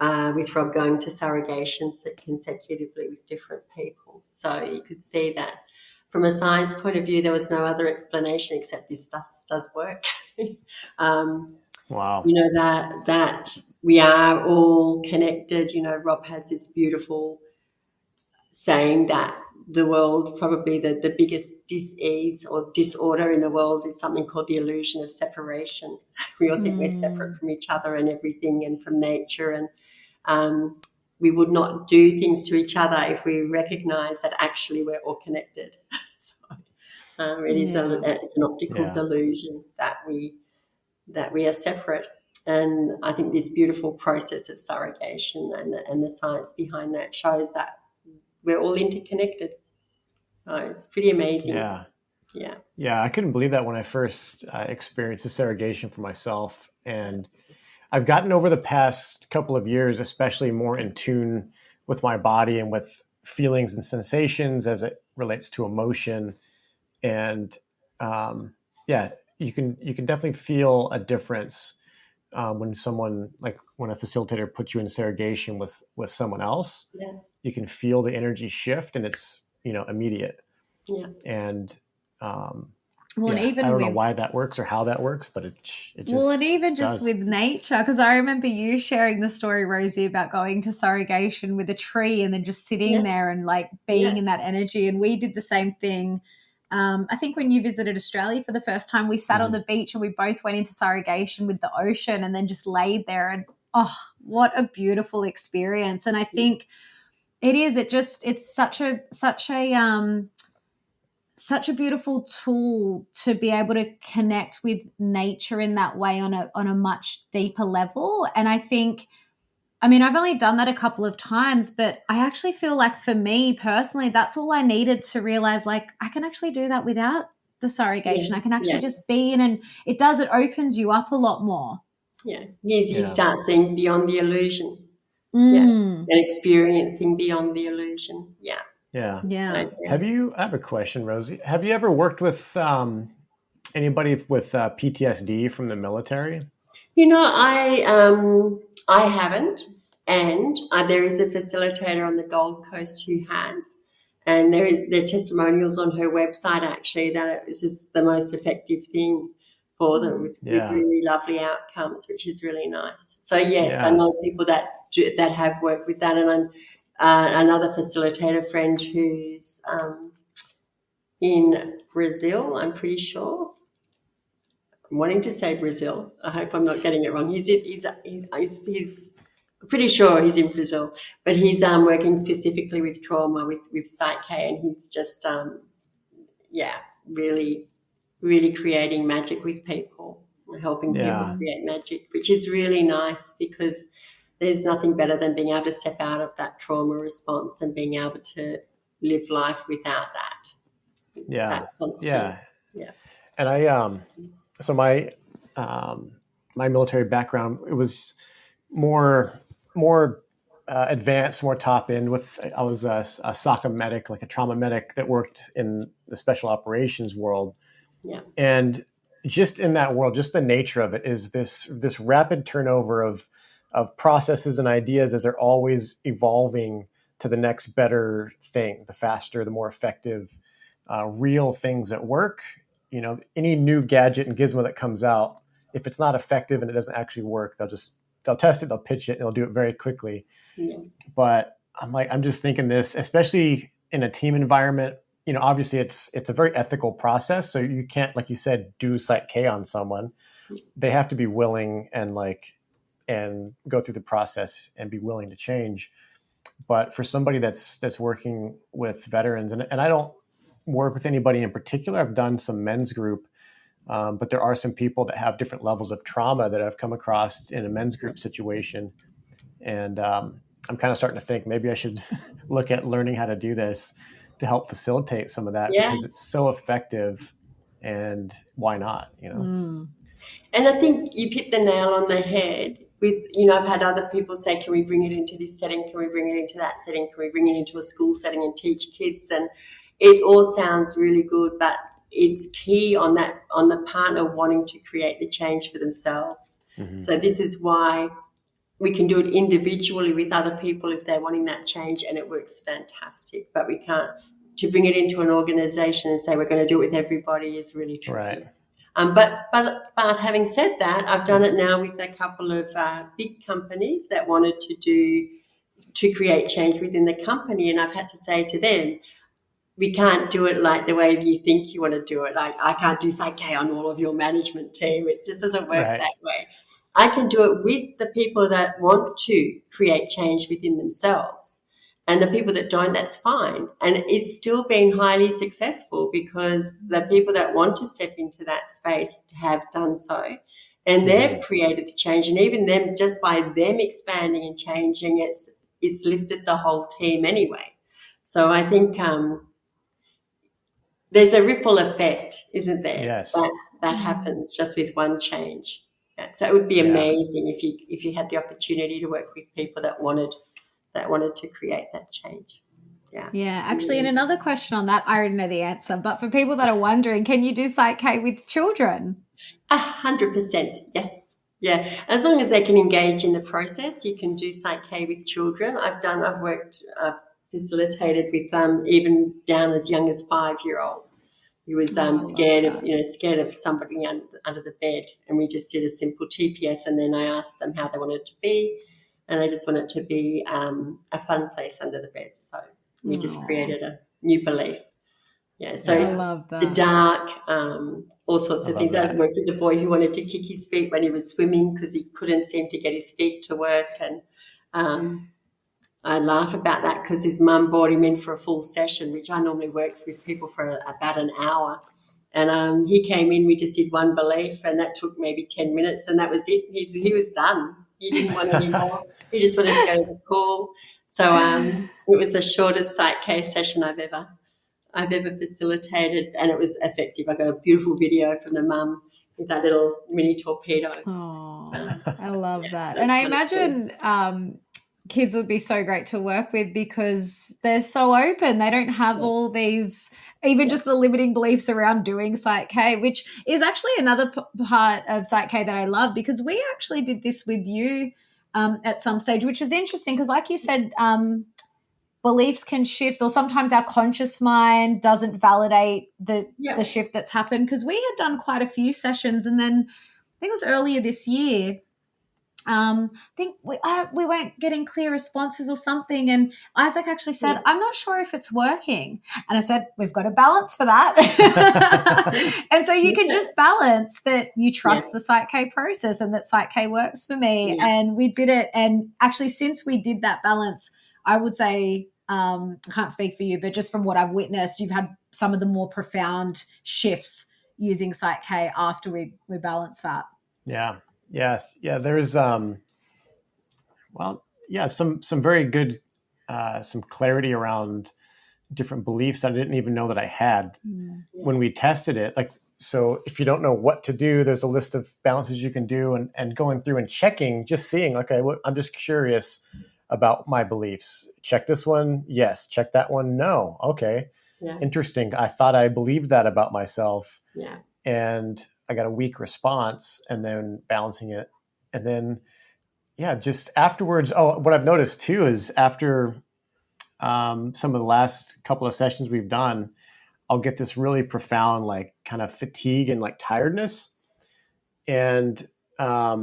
with Rob going to surrogations consecutively with different people. So you could see that from a science point of view, there was no other explanation except this does work. Wow. You know, that we are all connected. You know, Rob has this beautiful saying that the world, probably the biggest dis-ease or disorder in the world, is something called the illusion of separation. We all think we're separate from each other and everything and from nature, and we would not do things to each other if we recognize that actually we're all connected. So it's an optical delusion that we are separate. And I think this beautiful process of surrogation and the science behind that shows that we're all interconnected. It's pretty amazing. Yeah. I couldn't believe that when I first experienced the surrogation for myself. And I've gotten over the past couple of years, especially more in tune with my body and with feelings and sensations as it relates to emotion. And you can definitely feel a difference when when a facilitator puts you in surrogation with someone else. Yeah. You can feel the energy shift, and it's immediate. Yeah. And and even I don't know why that works or how that works, but it just and even just with nature, because I remember you sharing the story, Rosie, about going to surrogation with a tree and then just sitting there and like being in that energy. And we did the same thing. I think when you visited Australia for the first time, we sat on the beach and we both went into surrogation with the ocean and then just laid there. And what a beautiful experience! And I think it's such a beautiful tool to be able to connect with nature in that way on a much deeper level. And I think, I've only done that a couple of times, but I actually feel like for me personally, that's all I needed to realize, like, I can actually do that without the surrogation. I can actually just be in, and it opens you up a lot more. Yeah. You start seeing beyond the illusion. And experiencing beyond the illusion. Yeah. I have a question, Rosie. Have you ever worked with anybody with PTSD from the military? I haven't, and there is a facilitator on the Gold Coast who has, and there are testimonials on her website actually that it was just the most effective thing for them with really lovely outcomes, which is really nice. So I know people that have worked with that, and I'm another facilitator friend who's in Brazil, I'm pretty sure. I'm wanting to say Brazil. I hope I'm not getting it wrong. He's pretty sure he's in Brazil, but he's working specifically with trauma with PSYCH-K, and he's just really, really creating magic with people, helping people create magic, which is really nice because there's nothing better than being able to step out of that trauma response and being able to live life without that. That constant. And so my military background, it was more advanced, more top end. I was a SOCA medic, like a trauma medic that worked in the special operations world. Yeah. And just in that world, just the nature of it is this rapid turnover of processes and ideas as they're always evolving to the next better thing, the faster, the more effective, real things that work. Any new gadget and gizmo that comes out, if it's not effective and it doesn't actually work, they'll test it, they'll pitch it, and they'll do it very quickly. Yeah. But I'm just thinking this, especially in a team environment, obviously it's a very ethical process. So you can't, like you said, do PSYCH-K on someone. They have to be willing and go through the process and be willing to change. But for somebody that's working with veterans, and I don't work with anybody in particular. I've done some men's group, but there are some people that have different levels of trauma that I've come across in a men's group situation. And I'm kind of starting to think maybe I should look at learning how to do this to help facilitate some of that, Yeah. because it's so effective. And why not, And I think you've hit the nail on the head with, I've had other people say, can we bring it into this setting? Can we bring it into that setting? Can we bring it into a school setting and teach kids? And it all sounds really good, but it's key on the partner wanting to create the change for themselves. Mm-hmm. So this is why we can do it individually with other people if they're wanting that change, and it works fantastic. But we can't, to bring it into an organization and say we're going to do it with everybody is really tricky. Right. But having said that, I've done it now with a couple of big companies that wanted to create change within the company, and I've had to say to them, we can't do it like the way you think you want to do it. I can't do PSYCH-K on all of your management team. It just doesn't work that way. I can do it with the people that want to create change within themselves. And the people that don't, that's fine. And it's still been highly successful because the people that want to step into that space have done so. And they've created the change. And even them, just by them expanding and changing, it's lifted the whole team anyway. So I think there's a ripple effect, isn't there? Yes. That happens just with one change. Yeah. So it would be amazing if you had the opportunity to work with people that wanted to create that change. Yeah, actually, and another question on that, I already know the answer, but for people that are wondering, can you do PSYCH-K with children? 100%, yes. Yeah, as long as they can engage in the process, you can do PSYCH-K with children. I've facilitated with even down as young as 5-year-old. He was scared of somebody under the bed, and we just did a simple TPS, and then I asked them how they wanted it to be, and they just wanted it to be a fun place under the bed. So we just created a new belief. Yeah, so I love that. The dark, all sorts of things. I worked with a boy who wanted to kick his feet when he was swimming because he couldn't seem to get his feet to work, and I laugh about that because his mum brought him in for a full session, which I normally work with people for about an hour. And he came in, we just did one belief, and that took maybe 10 minutes, and that was it. He was done. He didn't want any more. He just wanted to go to the pool. So it was the shortest PSYCH-K session I've ever facilitated, and it was effective. I got a beautiful video from the mum with that little mini torpedo. Oh, I love that. And I imagine kids would be so great to work with because they're so open. They don't have all these, even just the limiting beliefs around doing PSYCH-K, which is actually another part of PSYCH-K that I love, because we actually did this with you at some stage, which is interesting because, like you said, beliefs can shift, or sometimes our conscious mind doesn't validate the shift that's happened, because we had done quite a few sessions, and then I think it was earlier this year, I think we weren't getting clear responses or something, and Isaac actually said, I'm not sure if it's working, and I said, we've got a balance for that. And so you can just balance that you trust the PSYCH-K process and that PSYCH-K works for me, and we did it. And actually, since we did that balance, I would say, I can't speak for you, but just from what I've witnessed, you've had some of the more profound shifts using PSYCH-K after we balanced that. Yeah. Yes. Yeah. There's, some very good, some clarity around different beliefs I didn't even know that I had when we tested it. Like, so if you don't know what to do, there's a list of balances you can do, and going through and checking, just seeing, okay, I'm just curious about my beliefs. Check this one. Yes. Check that one. No. Okay. Yeah. Interesting. I thought I believed that about myself. Yeah. And I got a weak response, and then balancing it. And then, just afterwards. Oh, what I've noticed too is after some of the last couple of sessions we've done, I'll get this really profound, like, kind of fatigue and like tiredness, and not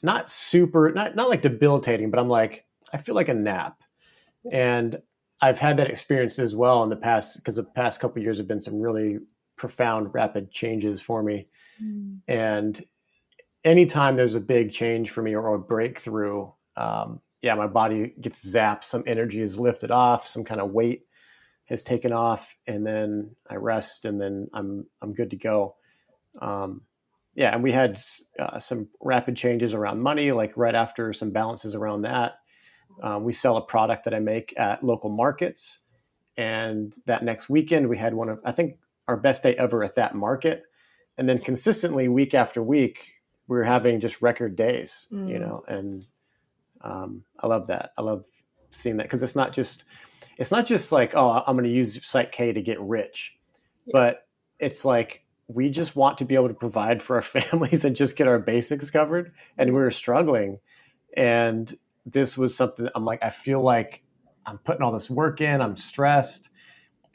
like debilitating, but I'm like, I feel like a nap. And I've had that experience as well in the past, because the past couple of years have been some really profound, rapid changes for me. And anytime there's a big change for me or a breakthrough, my body gets zapped. Some energy is lifted off, some kind of weight has taken off, and then I rest, and then I'm good to go. And we had some rapid changes around money, like right after some balances around that. We sell a product that I make at local markets. And that next weekend, we had one of, I think, our best day ever at that market. And then consistently, week after week, we were having just record days, and I love that. I love seeing that, because it's not just like, oh, I'm going to use PSYCH-K to get rich, but it's like, we just want to be able to provide for our families and just get our basics covered. And we were struggling. And this was something that I'm like, I feel like I'm putting all this work in, I'm stressed,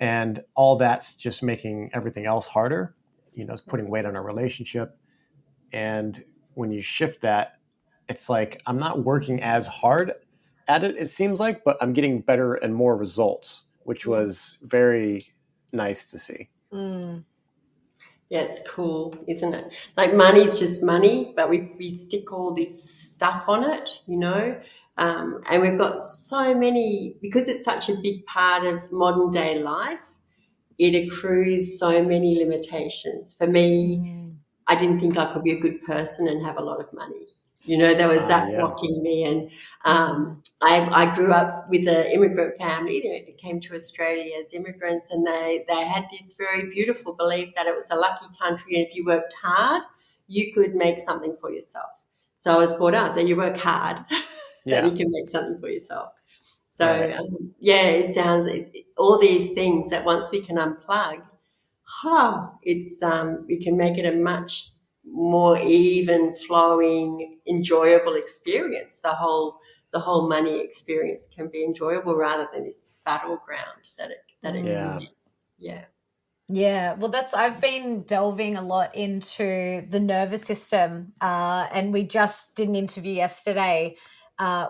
and all that's just making everything else harder. It's putting weight on our relationship. And when you shift that, it's like, I'm not working as hard at it seems like, but I'm getting better and more results, which was very nice to see. Yeah, it's cool, isn't it? Like, money's just money, but we stick all this stuff on it, and we've got so many, because it's such a big part of modern day life, it accrues so many limitations. For me, I didn't think I could be a good person and have a lot of money. There was that blocking me. And I grew up with an immigrant family that came to Australia as immigrants, and they had this very beautiful belief that it was a lucky country, and if you worked hard, you could make something for yourself. So I was brought up that you work hard, then you can make something for yourself. So, it sounds, all these things that once we can unplug, we can make it a much more even flowing, enjoyable experience. The whole money experience can be enjoyable rather than this battleground that it can be. Yeah, well, I've been delving a lot into the nervous system, and we just did an interview yesterday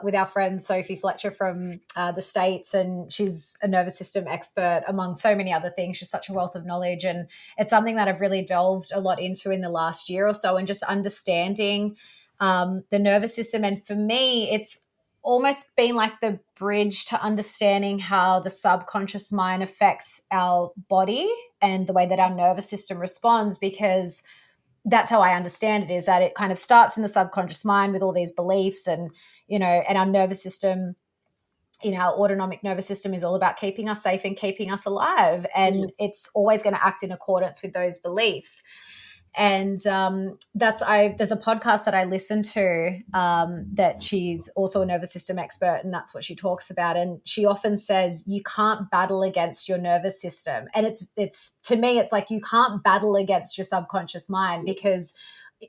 with our friend Sophie Fletcher from the States, and she's a nervous system expert among so many other things. She's such a wealth of knowledge, and it's something that I've really delved a lot into in the last year or so, and just understanding the nervous system. And for me, it's almost been like the bridge to understanding how the subconscious mind affects our body and the way that our nervous system responds, because that's how I understand it, is that it kind of starts in the subconscious mind with all these beliefs, and and our nervous system, our autonomic nervous system is all about keeping us safe and keeping us alive, and it's always going to act in accordance with those beliefs. And there's a podcast that I listen to that she's also a nervous system expert, and that's what she talks about. And she often says you can't battle against your nervous system. And it's to me, it's like you can't battle against your subconscious mind, because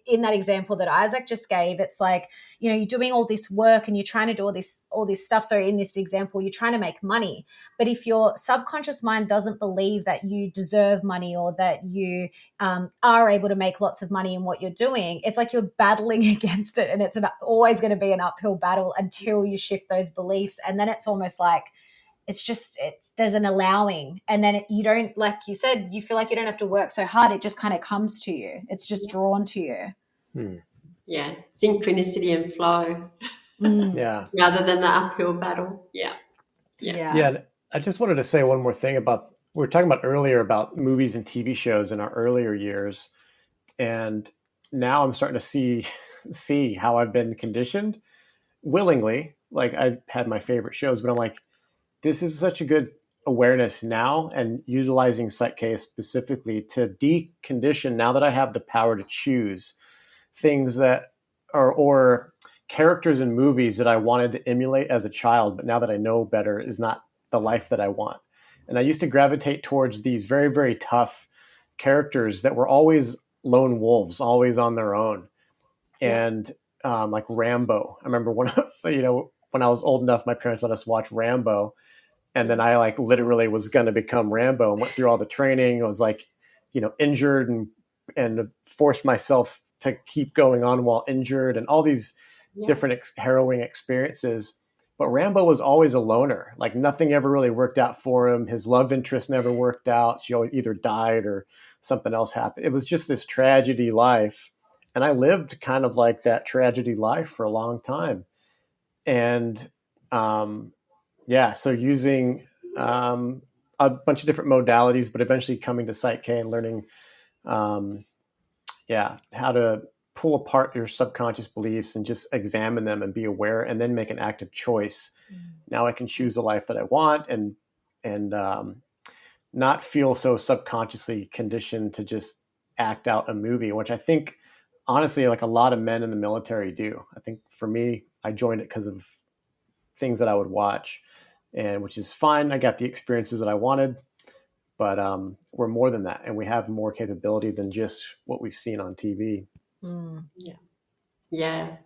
in that example that Isaac just gave, it's like, you're doing all this work and you're trying to do all this stuff. So in this example, you're trying to make money. But if your subconscious mind doesn't believe that you deserve money, or that you are able to make lots of money in what you're doing, it's like you're battling against it. And it's always going to be an uphill battle until you shift those beliefs. And then it's almost like, there's an allowing, and then you don't, like you said, you feel like you don't have to work so hard. It just kind of comes to you. It's just drawn to you. Yeah, synchronicity and flow. Rather than the uphill battle. Yeah. I just wanted to say one more thing about, we were talking about earlier about movies and TV shows in our earlier years, and now I'm starting to see how I've been conditioned willingly. Like, I had my favorite shows, but I'm like, this is such a good awareness now, and utilizing PSYCH-K specifically to decondition, now that I have the power to choose things that are, or characters in movies that I wanted to emulate as a child, but now that I know better is not the life that I want. And I used to gravitate towards these very, very tough characters that were always lone wolves, always on their own. And like Rambo. I remember when I was old enough, my parents let us watch Rambo. And then I literally was going to become Rambo, and went through all the training. I was injured and forced myself to keep going on while injured, and all these different harrowing experiences. But Rambo was always a loner. Like, nothing ever really worked out for him. His love interest never worked out. She always either died or something else happened. It was just this tragedy life. And I lived kind of like that tragedy life for a long time. And So using a bunch of different modalities, but eventually coming to PSYCH-K and learning, how to pull apart your subconscious beliefs and just examine them and be aware, and then make an active choice. Now I can choose a life that I want, and not feel so subconsciously conditioned to just act out a movie, which I think, honestly, like a lot of men in the military do. I think for me, I joined it because of things that I would watch, and which is fine. I got the experiences that I wanted, but we're more than that, and we have more capability than just what we've seen on TV. Yeah.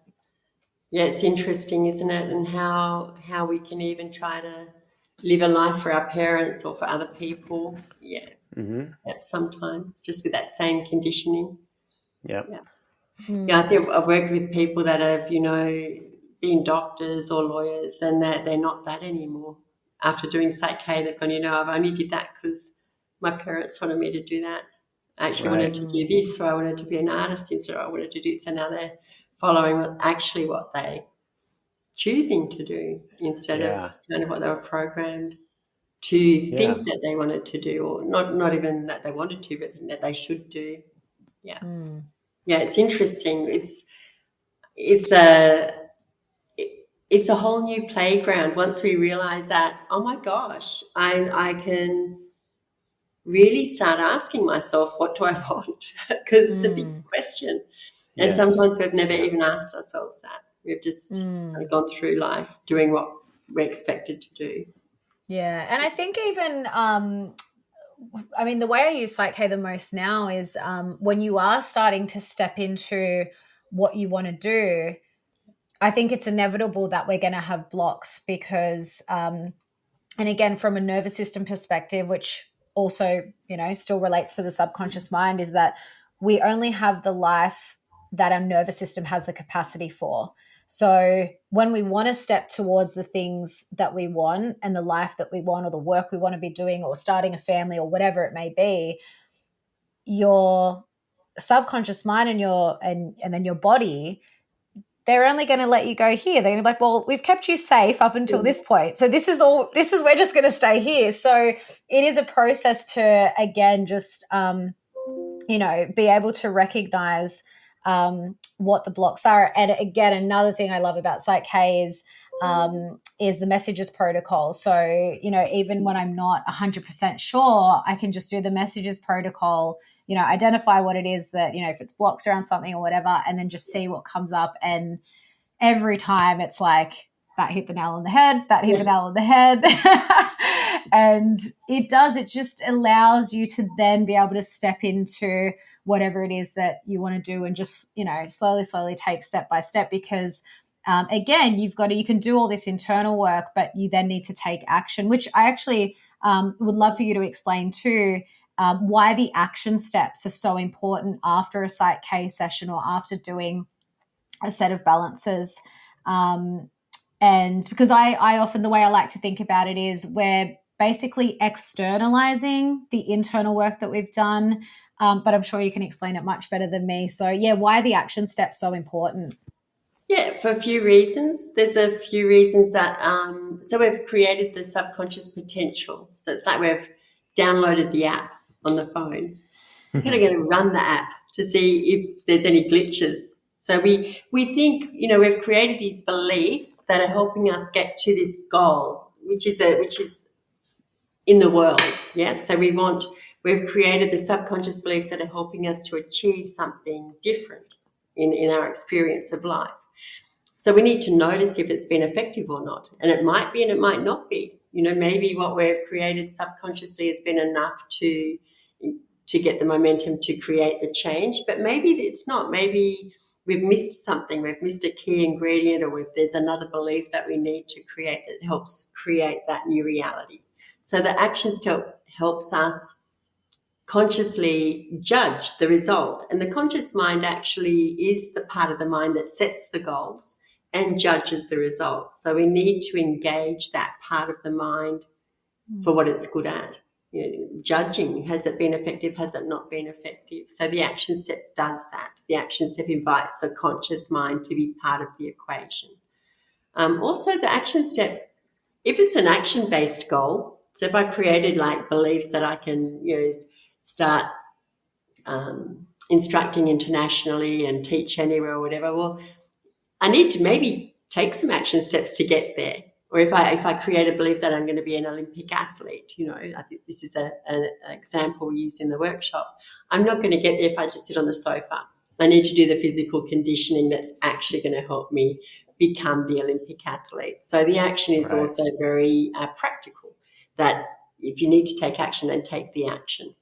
It's interesting, isn't it? And how we can even try to live a life for our parents or for other people. Yeah. Sometimes just with that same conditioning. Yeah, I think I've worked with people that have, been doctors or lawyers, and that they're not that anymore. After doing PSYCH-K, they've gone, I've only did that because my parents wanted me to do that. I actually wanted to do this, or I wanted to be an artist instead, or I wanted to do this, and now they're following what they choosing to do instead of kind of what they were programmed to think that they wanted to do, or not even that they wanted to, but think that they should do. Yeah. It's interesting. It's a whole new playground once we realize that, oh my gosh, I can really start asking myself, what do I want? Because it's a big question. And sometimes we've never even asked ourselves that. We've just kind of gone through life doing what we're expected to do. Yeah. And I think even, the way I use PSYCH-K the most now is when you are starting to step into what you want to do, I think it's inevitable that we're going to have blocks because, and again, from a nervous system perspective, which also, still relates to the subconscious mind, is that we only have the life that our nervous system has the capacity for. So when we want to step towards the things that we want and the life that we want, or the work we want to be doing, or starting a family, or whatever it may be, your subconscious mind and then your body, they're only going to let you go here. They're going to be like, well, we've kept you safe up until this point. So we're just going to stay here. So it is a process to, again, just, be able to recognize what the blocks are. And again, another thing I love about PSYCH-K is the messages protocol. So, even when I'm not 100% sure, I can just do the messages protocol, identify what it is that, if it's blocks around something or whatever, and then just see what comes up. And every time it's like, that hit the nail on the head, that hit the nail on the head. And it just allows you to then be able to step into whatever it is that you want to do, and just, slowly take step by step, because again, you can do all this internal work, but you then need to take action, which I actually would love for you to explain too, why the action steps are so important after a PSYCH-K session or after doing a set of balances. And because I often, the way I like to think about it is we're basically externalizing the internal work that we've done. But I'm sure you can explain it much better than me. So why are the action steps so important? Yeah, for a few reasons. There's a few reasons that, so we've created the subconscious potential. So it's like we've downloaded the app on the phone. We're going to run the app to see if there's any glitches. So we think, we've created these beliefs that are helping us get to this goal, which is in the world. Yeah. So we've created the subconscious beliefs that are helping us to achieve something different in our experience of life. So we need to notice if it's been effective or not. And it might be and it might not be. Maybe what we've created subconsciously has been enough to get the momentum to create the change, but maybe it's not. Maybe we've missed something. We've missed a key ingredient, or there's another belief that we need to create that helps create that new reality. So the action step helps us consciously judge the result. And the conscious mind actually is the part of the mind that sets the goals and judges the results. So we need to engage that part of the mind for what it's good at. Judging, has it been effective, has it not been effective? So the action step does that. The action step invites the conscious mind to be part of the equation. Also, the action step, if it's an action-based goal, so if I created like beliefs that I can, start instructing internationally and teach anywhere or whatever, well, I need to maybe take some action steps to get there. Or if I create a belief that I'm going to be an Olympic athlete, I think this is an example we use in the workshop. I'm not going to get there if I just sit on the sofa. I need to do the physical conditioning that's actually going to help me become the Olympic athlete. So the action is also very practical, that if you need to take action, then take the action.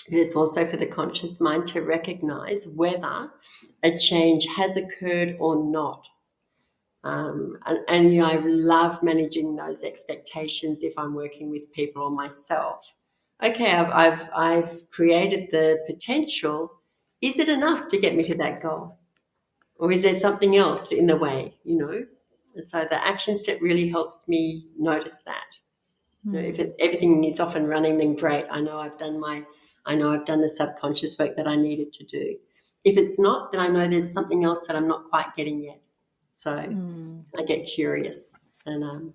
It is also for the conscious mind to recognize whether a change has occurred or not. I love managing those expectations if I'm working with people or myself. Okay, I've created the potential. Is it enough to get me to that goal? Or is there something else in the way, And so the action step really helps me notice that. If it's everything is off and running, then great. I know I've done the subconscious work that I needed to do. If it's not, then I know there's something else that I'm not quite getting yet. So I get curious and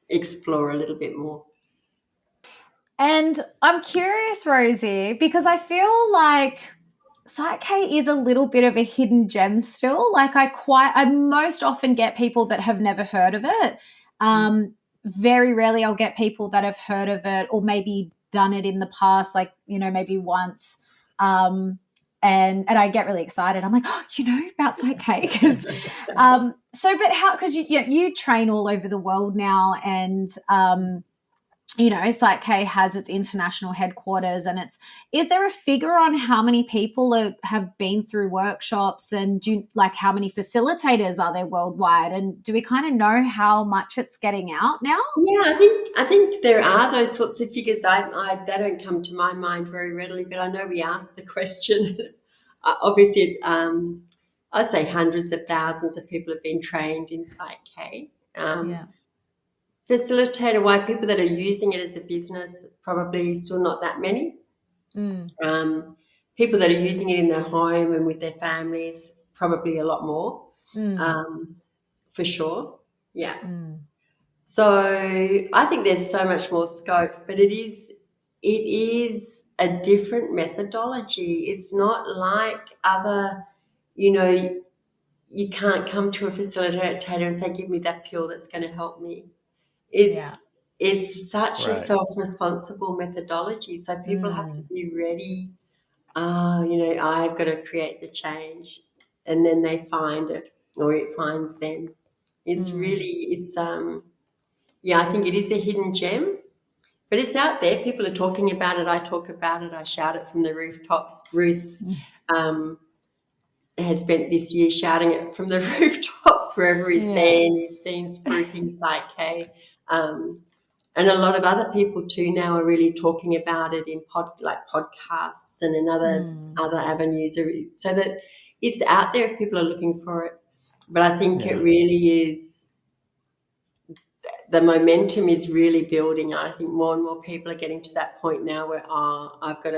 explore a little bit more. And I'm curious, Rosie, because I feel like PSYCH-K is a little bit of a hidden gem still. Like I most often get people that have never heard of it. Very rarely I'll get people that have heard of it or maybe done it in the past, like, maybe once. And I get really excited. I'm like, about PSYCH-K, because but how? Because you train all over the world now, and PSYCH-K has its international headquarters, and is there a figure on how many people have been through workshops, and how many facilitators are there worldwide, and do we kind of know how much it's getting out now? Yeah, I think there are those sorts of figures. They don't come to my mind very readily, but I know we asked the question. Obviously, I'd say hundreds of thousands of people have been trained in PSYCH-K. Facilitator-wise, people that are using it as a business, probably still not that many. People that are using it in their home and with their families, probably a lot more, for sure. Yeah. So I think there's so much more scope, but it is a different methodology. It's not like other, you can't come to a facilitator and say, give me that pill that's going to help me. It's such a self-responsible methodology. So people have to be ready. I've got to create the change, and then they find it, or it finds them. It's really, I think it is a hidden gem, but it's out there. People are talking about it. I talk about it. I shout it from the rooftops. Bruce has spent this year shouting it from the rooftops wherever he's been. He's been spruiking PSYCH-K. And a lot of other people too now are really talking about it in podcasts and in other avenues, so that it's out there if people are looking for it. But I think it really is, the momentum is really building. I think more and more people are getting to that point now where I've got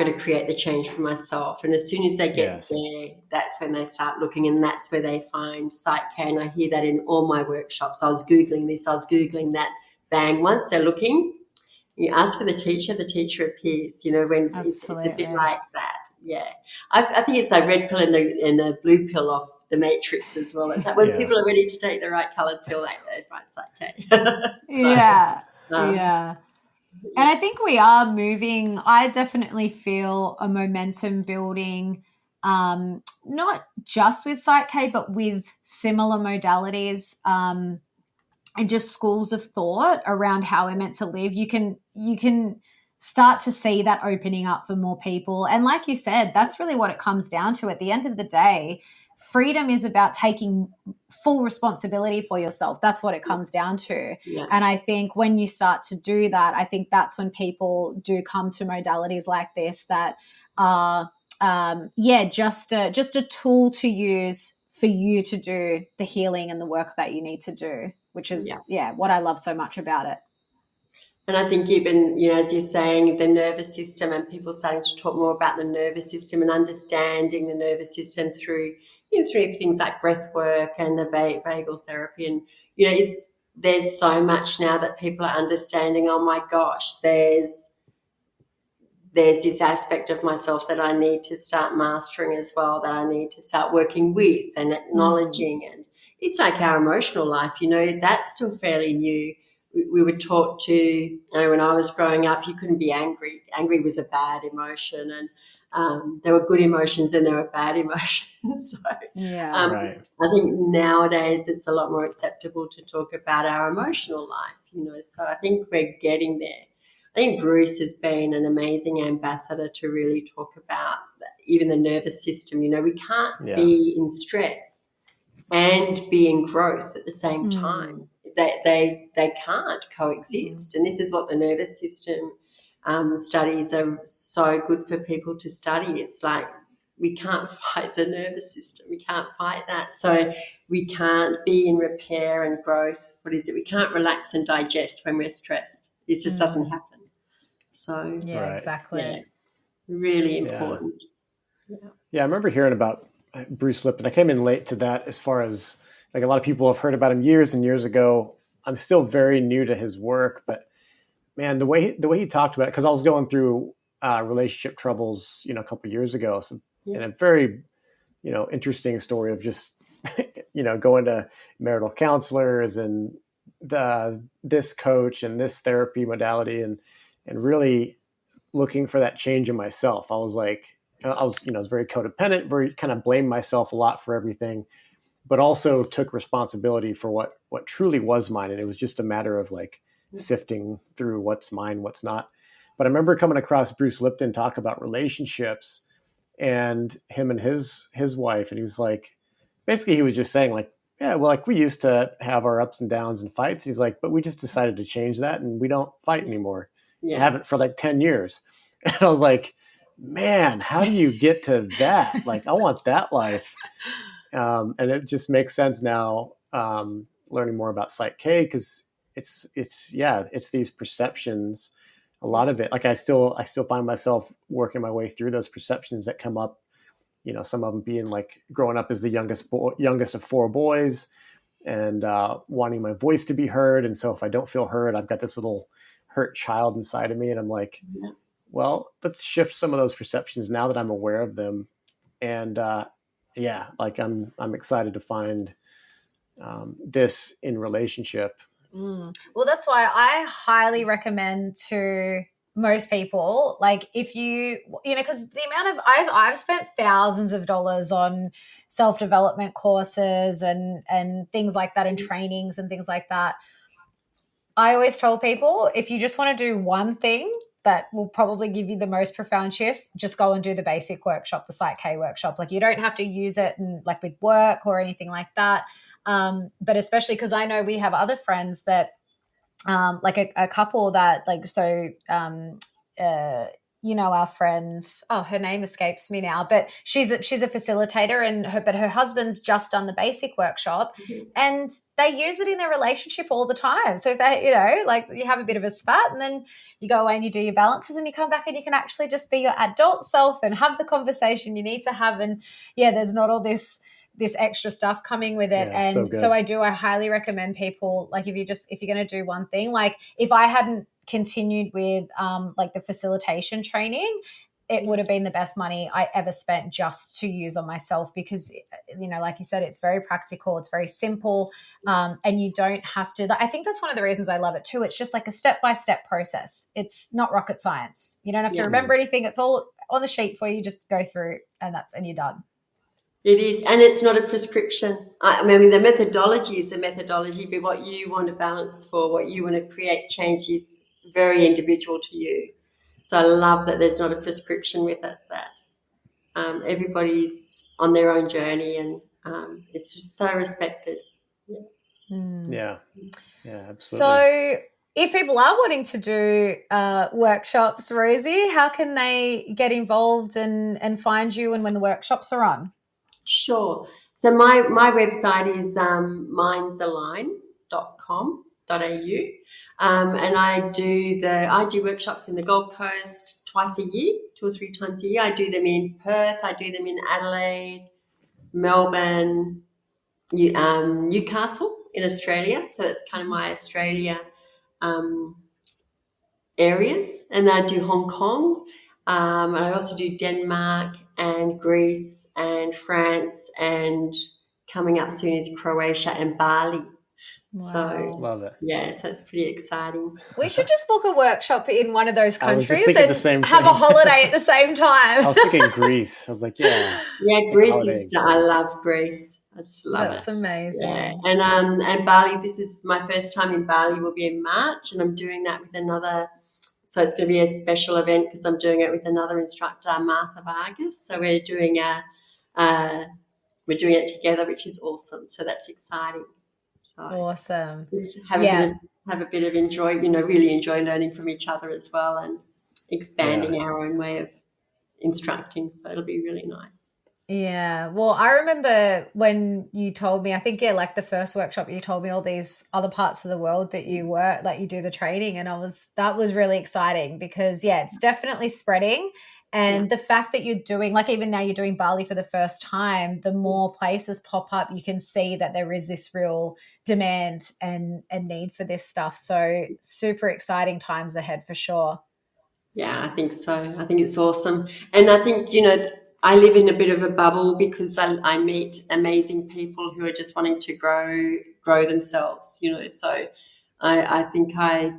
to create the change for myself. And as soon as they get there, that's when they start looking, and that's where they find PSYCH-K. And I hear that in all my workshops. I was Googling this, I was Googling that. Bang, once they're looking, you ask for the teacher appears, when it's a bit like that. Yeah. I think it's a red pill and the blue pill off the Matrix as well. It's like when people are ready to take the right coloured pill, they find PSYCH-K. And I think we are moving. I definitely feel a momentum building, not just with PSYCH-K, but with similar modalities, and just schools of thought around how we're meant to live. You can start to see that opening up for more people. And like you said, that's really what it comes down to. At the end of the day, freedom is about taking full responsibility for yourself. That's what it comes down to. Yeah. And I think when you start to do that, I think that's when people do come to modalities like this that are, just a tool to use for you to do the healing and the work that you need to do, which is, what I love so much about it. And I think even, as you're saying, the nervous system, and people starting to talk more about the nervous system and understanding the nervous system through, through things like breath work and the vagal therapy. And, there's so much now that people are understanding, oh my gosh, there's this aspect of myself that I need to start mastering as well, that I need to start working with and acknowledging. And it's like our emotional life, that's still fairly new. We were taught to, when I was growing up, you couldn't be angry. Angry was a bad emotion, and there were good emotions and there were bad emotions. So Right. I think nowadays it's a lot more acceptable to talk about our emotional life, so I think we're getting there. I think Bruce has been an amazing ambassador to really talk about even the nervous system. We can't be in stress and be in growth at the same time. They can't coexist. And this is what the nervous system studies are so good for people to study. It's like we can't fight the nervous system. We can't fight that. So we can't be in repair and growth. What is it? We can't relax and digest when we're stressed. It just doesn't happen. So exactly. Yeah, really important. Yeah, I remember hearing about Bruce Lipton. I came in late to that as far as like a lot of people have heard about him years and years ago. I'm still very new to his work, but man, the way he talked about it, because I was going through relationship troubles, a couple of years ago. So, and a very, interesting story of just, going to marital counselors and this coach and this therapy modality and really looking for that change in myself. I was very codependent, very kind of blamed myself a lot for everything, but also took responsibility for what truly was mine. And it was just a matter of like sifting through what's mine, what's not. But I remember coming across Bruce Lipton talk about relationships and him and his wife. And he was like, basically he was just saying like, yeah, well, like we used to have our ups and downs and fights. He's like, but we just decided to change that and we don't fight anymore. Yeah. Haven't for like 10 years. And I was like, man, how do you get to that? Like, I want that life. And it just makes sense now, learning more about PSYCH-K, because it's these perceptions. A lot of it, like I still find myself working my way through those perceptions that come up. Some of them being like growing up as the youngest of four boys, and wanting my voice to be heard. And so if I don't feel heard, I've got this little hurt child inside of me, and I'm like, well, let's shift some of those perceptions now that I'm aware of them. And like I'm excited to find this in relationship. Well, that's why I highly recommend to most people, like if because the amount of I've spent thousands of dollars on self-development courses and things like that, and trainings and things like that. I always tell people, if you just want to do one thing that will probably give you the most profound shifts, just go and do the basic workshop, the PSYCH-K workshop. Like you don't have to use it like with work or anything like that. But especially because I know we have other friends that like a couple that like, so our friend, her name escapes me now, but she's a facilitator, and her husband's just done the basic workshop, and they use it in their relationship all the time. So if they, like you have a bit of a spat, and then you go away and you do your balances, and you come back and you can actually just be your adult self and have the conversation you need to have. And there's not all this extra stuff coming with it. And so I highly recommend people, like if you're going to do one thing, like if I hadn't continued with like the facilitation training, it would have been the best money I ever spent just to use on myself, because like you said, it's very practical, it's very simple, and you don't have to. I think that's one of the reasons I love it too. It's just like a step-by-step process. It's not rocket science. You don't have to remember anything. It's all on the sheet for you. Just go through and you're done. It is, and it's not a prescription. I mean, the methodology is a methodology, but what you want to balance for, what you want to create change is very individual to you. So I love that there's not a prescription with it, that everybody's on their own journey, and it's just so respected. Yeah, absolutely. So if people are wanting to do workshops, Rosi, how can they get involved and find you and when the workshops are on? Sure. So my website is mindsalign.com.au, and I do workshops in the Gold Coast twice a year, 2 or 3 times a year. I do them in Perth, I do them in Adelaide, Melbourne, Newcastle in Australia. So that's kind of my Australia areas. And I do Hong Kong. And I also do Denmark and Greece and France, and coming up soon is Croatia and Bali. Wow. So Love it. yeah, so it's pretty exciting. We should just book a workshop in one of those I was just countries thinking and the same have a thing. holiday at the same time. I was thinking Greece. I was like, yeah. Yeah, Greece is. I love Greece. I just love That's it. amazing. Yeah, and Bali. This is my first time in Bali. Will be in March, and I'm doing that with another. So it's going to be a special event because I'm doing it with another instructor, Martha Vargas. So we're doing it together, which is awesome. So that's exciting. So Awesome. just have a bit of enjoy. Really enjoy learning from each other as well, and expanding our own way of instructing. So it'll be really nice. Yeah. Well, I remember when you told me, I think, like the first workshop, you told me all these other parts of the world that you were, like you do the training. And that was really exciting because, it's definitely spreading. And the fact that you're doing, like even now you're doing Bali for the first time, the more places pop up, you can see that there is this real demand and need for this stuff. So super exciting times ahead for sure. Yeah, I think so. I think it's awesome. And I think, I live in a bit of a bubble because I meet amazing people who are just wanting to grow themselves, So I think I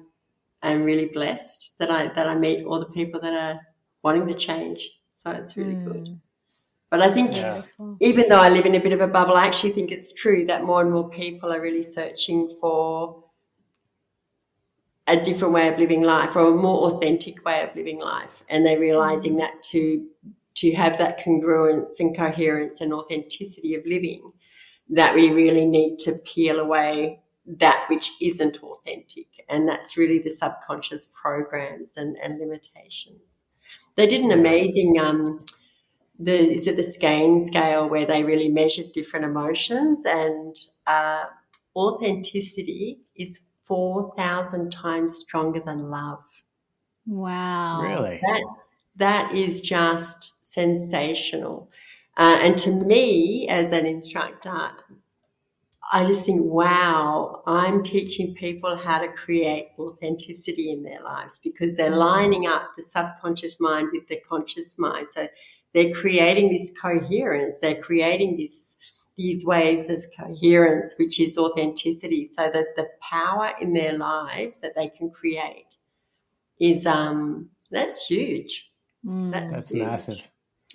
am really blessed that I meet all the people that are wanting the change. So it's really good. But I think even though I live in a bit of a bubble, I actually think it's true that more and more people are really searching for a different way of living life, or a more authentic way of living life. And they're realizing that to have that congruence and coherence and authenticity of living, that we really need to peel away that which isn't authentic. And that's really the subconscious programs and limitations. They did an amazing, the skein scale, where they really measured different emotions, and authenticity is 4,000 times stronger than love. Wow. Really? That is just sensational. And to me, as an instructor, I just think, wow, I'm teaching people how to create authenticity in their lives, because they're lining up the subconscious mind with the conscious mind. So they're creating this coherence. They're creating these waves of coherence, which is authenticity, so that the power in their lives that they can create is that's huge. That's huge. Massive.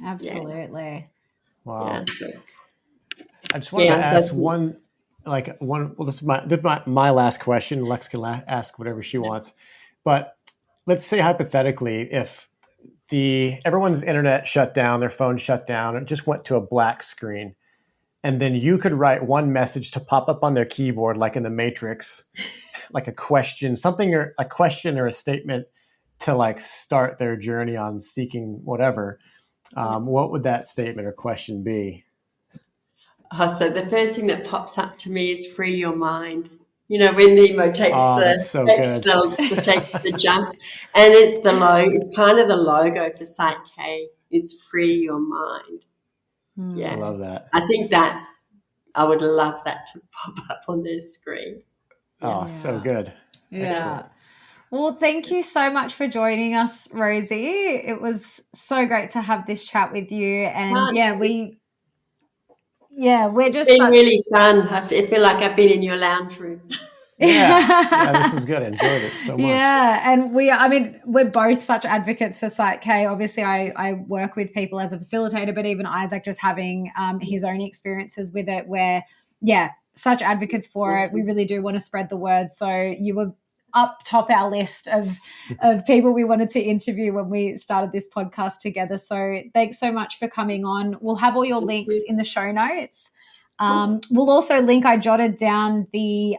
Absolutely. Yeah. Wow. Yeah, so. I just wanted to ask one. Well, this is my last question. Lex can ask whatever she wants, but let's say hypothetically, if everyone's internet shut down, their phone shut down, it just went to a black screen, and then you could write one message to pop up on their keyboard, like in the Matrix, like a question, a question or a statement to start their journey on seeking whatever. What would that statement or question be? So the first thing that pops up to me is free your mind. When Nemo takes the jump, and it's kind of the logo for PSYCH-K is free your mind. Yeah, I love that. I think I would love that to pop up on their screen. Oh, so good. Yeah. Excellent. Well, thank you so much for joining us, Rosi. It was so great to have this chat with you. And we're just been really fun. I feel like I've been in your lounge room. Yeah, this is good. I enjoyed it so much. Yeah, and we're both such advocates for PSYCH-K. Obviously, I work with people as a facilitator, but even Isaac just having his own experiences with it, where, such advocates for it. We really do want to spread the word. So you were up top our list of people we wanted to interview when we started this podcast together. So thanks so much for coming on. We'll have all your links in the show notes. We'll also link, I jotted down the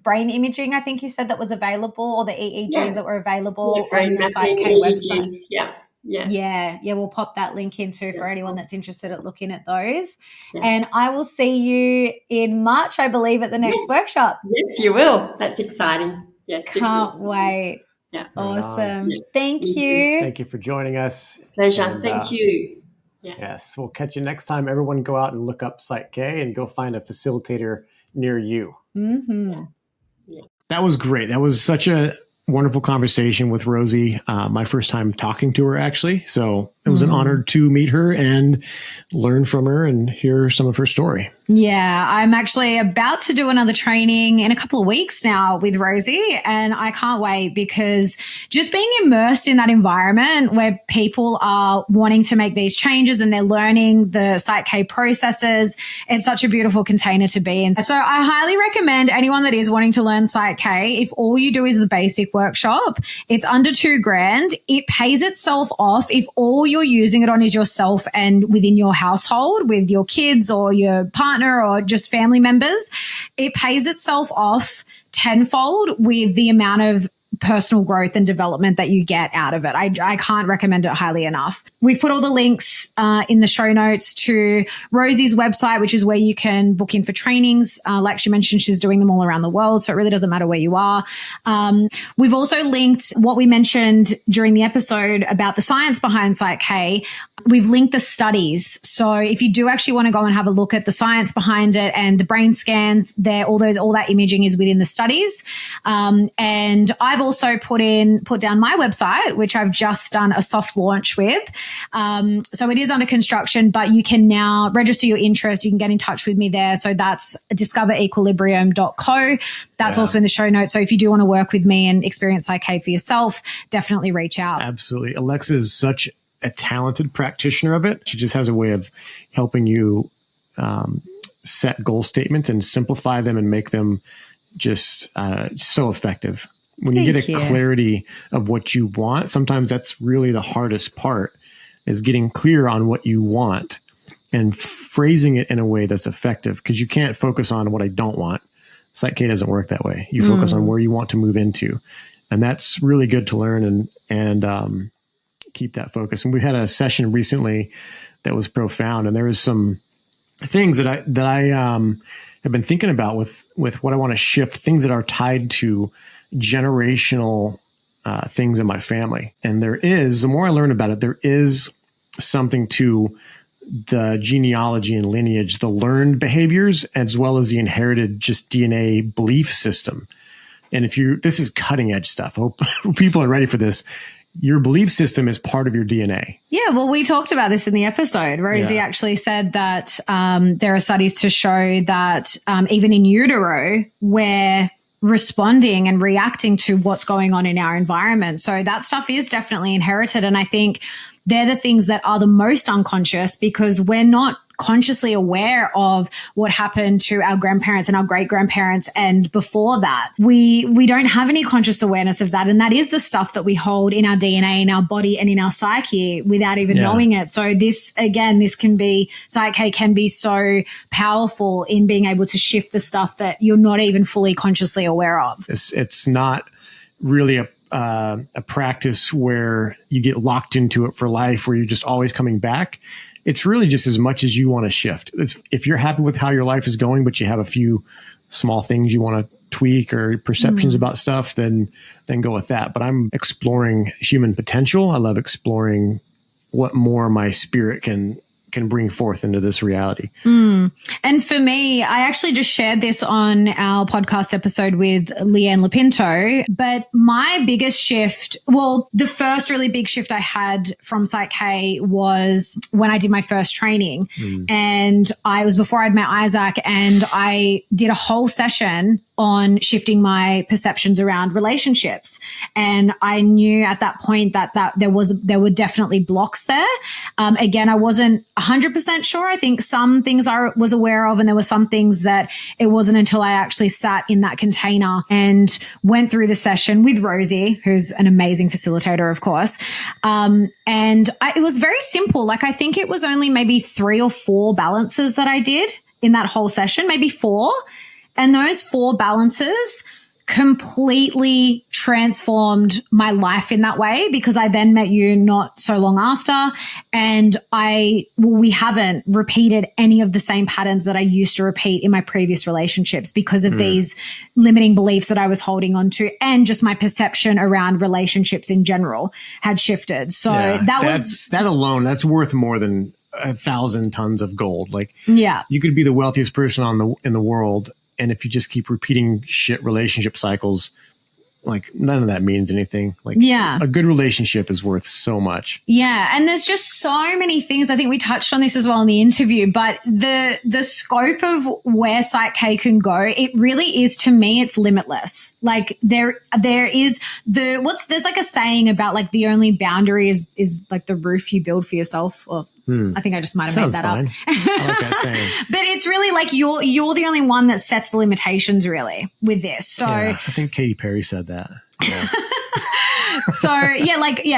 brain imaging, I think you said, that was available, or the EEGs that were available on the PSYCH-K website. Yeah, we'll pop that link in too for anyone that's interested at looking at those. Yeah. And I will see you in March, I believe, at the next workshop. Yes, you will. That's exciting. Yes, can't wait. Yeah, awesome. Thank you. Thank you for joining us. Pleasure. Thank you. Yeah. Yes. We'll catch you next time. Everyone go out and look up PSYCH-K and go find a facilitator near you. Mm-hmm. Yeah. That was great. That was such a wonderful conversation with Rosi. My first time talking to her, actually. So it was an honor to meet her and learn from her and hear some of her story. Yeah, I'm actually about to do another training in a couple of weeks now with Rosi, and I can't wait because just being immersed in that environment where people are wanting to make these changes and they're learning the PSYCH-K processes, it's such a beautiful container to be in. So I highly recommend anyone that is wanting to learn PSYCH-K, if all you do is the basic workshop, it's under $2,000. It pays itself off if all you're using it on is yourself and within your household with your kids or your partner or just family members. It pays itself off tenfold with the amount of personal growth and development that you get out of it. I can't recommend it highly enough. We've put all the links in the show notes to Rosi's website, which is where you can book in for trainings. Like she mentioned, she's doing them all around the world, so it really doesn't matter where you are. We've also linked what we mentioned during the episode about the science behind PSYCH-K. We've linked the studies. So if you do actually want to go and have a look at the science behind it and the brain scans, all that imaging is within the studies. And I've also put down my website, which I've just done a soft launch with. So it is under construction, but you can now register your interest. You can get in touch with me there. So that's discoverequilibrium.co. That's also in the show notes. So if you do want to work with me and experience PSYCH-K for yourself, definitely reach out. Absolutely. Alexa is such a talented practitioner of it. She just has a way of helping you set goal statements and simplify them and make them just so effective. When you get a clarity of what you want, sometimes that's really the hardest part, is getting clear on what you want and phrasing it in a way that's effective, because you can't focus on what I don't want. PSYCH-K doesn't work that way. You focus on where you want to move into. And that's really good to learn and keep that focus. And we had a session recently that was profound, and there was some things that I have been thinking about with what I want to shift, things that are tied to generational things in my family. And the more I learn about it, there is something to the genealogy and lineage, the learned behaviors, as well as the inherited just DNA belief system. And this is cutting edge stuff. I hope people are ready for this. Your belief system is part of your DNA. Yeah, well, we talked about this in the episode. Rosi actually said that there are studies to show that even in utero, we're responding and reacting to what's going on in our environment. So that stuff is definitely inherited. And I think they're the things that are the most unconscious, because we're not consciously aware of what happened to our grandparents and our great-grandparents. And before that, we don't have any conscious awareness of that. And that is the stuff that we hold in our DNA, in our body, and in our psyche without even knowing it. So PSYCH-K can be so powerful in being able to shift the stuff that you're not even fully consciously aware of. It's not really a practice where you get locked into it for life, where you're just always coming back. It's really just as much as you want to shift. If you're happy with how your life is going, but you have a few small things you want to tweak or perceptions about stuff, then go with that. But I'm exploring human potential. I love exploring what more my spirit can bring forth into this reality. And for me, I actually just shared this on our podcast episode with Leanne Lipinto, but my biggest shift, the first really big shift I had from PSYCH-K was when I did my first training. And I was before I'd met Isaac, and I did a whole session on shifting my perceptions around relationships. And I knew at that point that there were definitely blocks there. Again, I wasn't 100% sure. I think some things I was aware of, and there were some things that it wasn't until I actually sat in that container and went through the session with Rosi, who's an amazing facilitator, of course. It was very simple. Like, I think it was only maybe 3 or 4 balances that I did in that whole session, maybe 4. And those 4 balances completely transformed my life in that way, because I then met you not so long after, and we haven't repeated any of the same patterns that I used to repeat in my previous relationships because of these limiting beliefs that I was holding on to, and just my perception around relationships in general had shifted. So that alone, that's worth more than 1,000 tons of gold. Like, Yeah. you could be the wealthiest person in the world, and if you just keep repeating shit relationship cycles, like none of that means anything. Like, yeah. a good relationship is worth so much. Yeah. And there's just so many things. I think we touched on this as well in the interview, but the scope of where PSYCH-K can go, it really is, to me, it's limitless. Like there is there's like a saying about like the only boundary is like the roof you build for yourself, or I think I just might have made that fine. up. I like that saying. But it's really like you're the only one that sets the limitations really with this. So yeah, I think Katy Perry said that. Yeah. So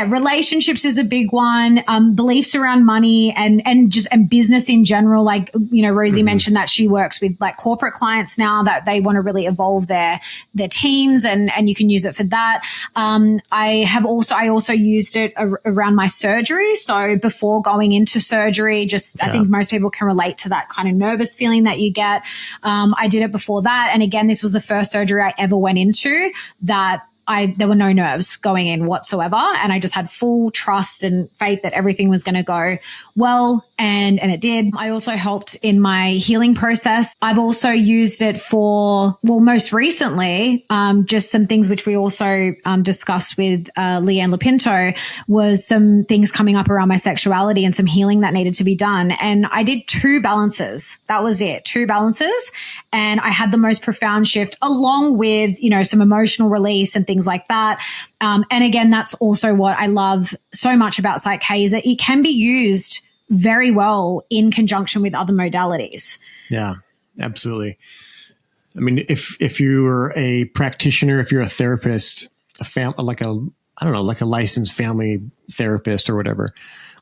relationships is a big one. Beliefs around money and business in general. Like, Rosi mentioned that she works with like corporate clients now that they want to really evolve their teams, and you can use it for that. I also used it around my surgery. So before going into surgery, I think most people can relate to that kind of nervous feeling that you get. I did it before that. And again, this was the first surgery I ever went into that there were no nerves going in whatsoever. And I just had full trust and faith that everything was going to go well. And it did. I also helped in my healing process. I've also used it for, most recently, just some things which we also discussed with Leanne Lipinto, was some things coming up around my sexuality and some healing that needed to be done. And I did 2 balances. That was it, 2 balances. And I had the most profound shift, along with, some emotional release and things like that. And again, that's also what I love so much about PSYCH-K, is that it can be used very well in conjunction with other modalities. Yeah, absolutely. I mean, if you're a practitioner, if you're a therapist, like a licensed family therapist or whatever,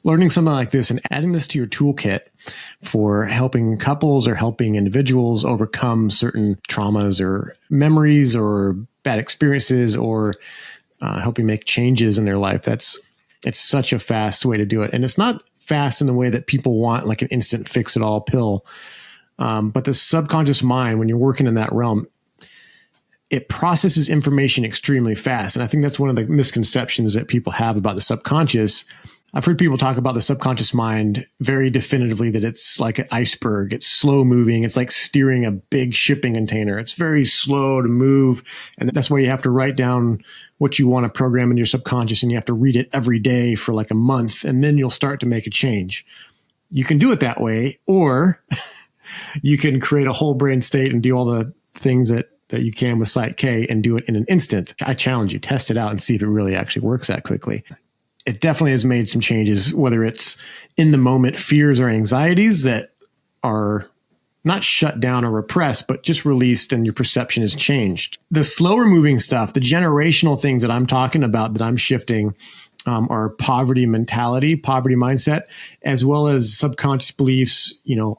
learning something like this and adding this to your toolkit for helping couples or helping individuals overcome certain traumas or memories or bad experiences, or helping make changes in their life, it's such a fast way to do it. And it's not fast in the way that people want, like an instant fix-it-all pill. But the subconscious mind, when you're working in that realm, it processes information extremely fast. And I think that's one of the misconceptions that people have about the subconscious. I've heard people talk about the subconscious mind very definitively, that it's like an iceberg. It's slow moving. It's like steering a big shipping container. It's very slow to move. And that's why you have to write down what you want to program in your subconscious, and you have to read it every day for like a month, and then you'll start to make a change. You can do it that way, or you can create a whole brain state and do all the things that you can with PSYCH-K and do it in an instant. I challenge you, test it out and see if it really actually works that quickly. It definitely has made some changes, whether it's in the moment fears or anxieties that are not shut down or repressed, but just released, and your perception has changed. The slower moving stuff, the generational things that I'm talking about, that I'm shifting, are poverty mentality, poverty mindset, as well as subconscious beliefs,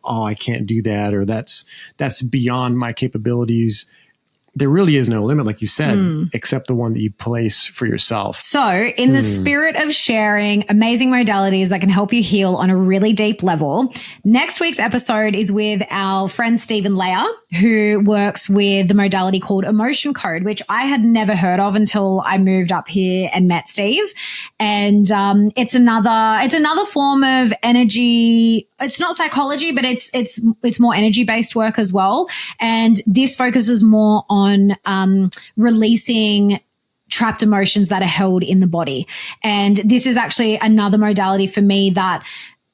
I can't do that, or that's beyond my capabilities. There really is no limit, like you said, except the one that you place for yourself. So in the spirit of sharing amazing modalities that can help you heal on a really deep level, next week's episode is with our friend Stephen Leah, who works with the modality called Emotion Code, which I had never heard of until I moved up here and met Steve. And it's another form of energy. It's not psychology, but it's more energy based work as well. And this focuses more on releasing trapped emotions that are held in the body. And this is actually another modality for me that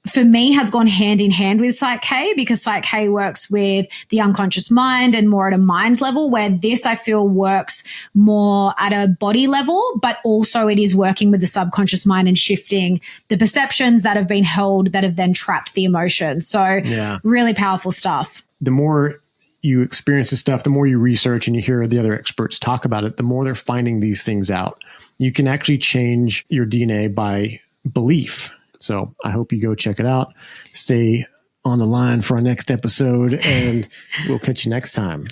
has gone hand in hand with PSYCH-K, because PSYCH-K works with the unconscious mind and more at a mind level, where this I feel works more at a body level, but also it is working with the subconscious mind and shifting the perceptions that have been held that have then trapped the emotions. So really powerful stuff. The more you experience this stuff, the more you research and you hear the other experts talk about it, the more they're finding these things out. You can actually change your DNA by belief. So I hope you go check it out. Stay on the line for our next episode, and we'll catch you next time.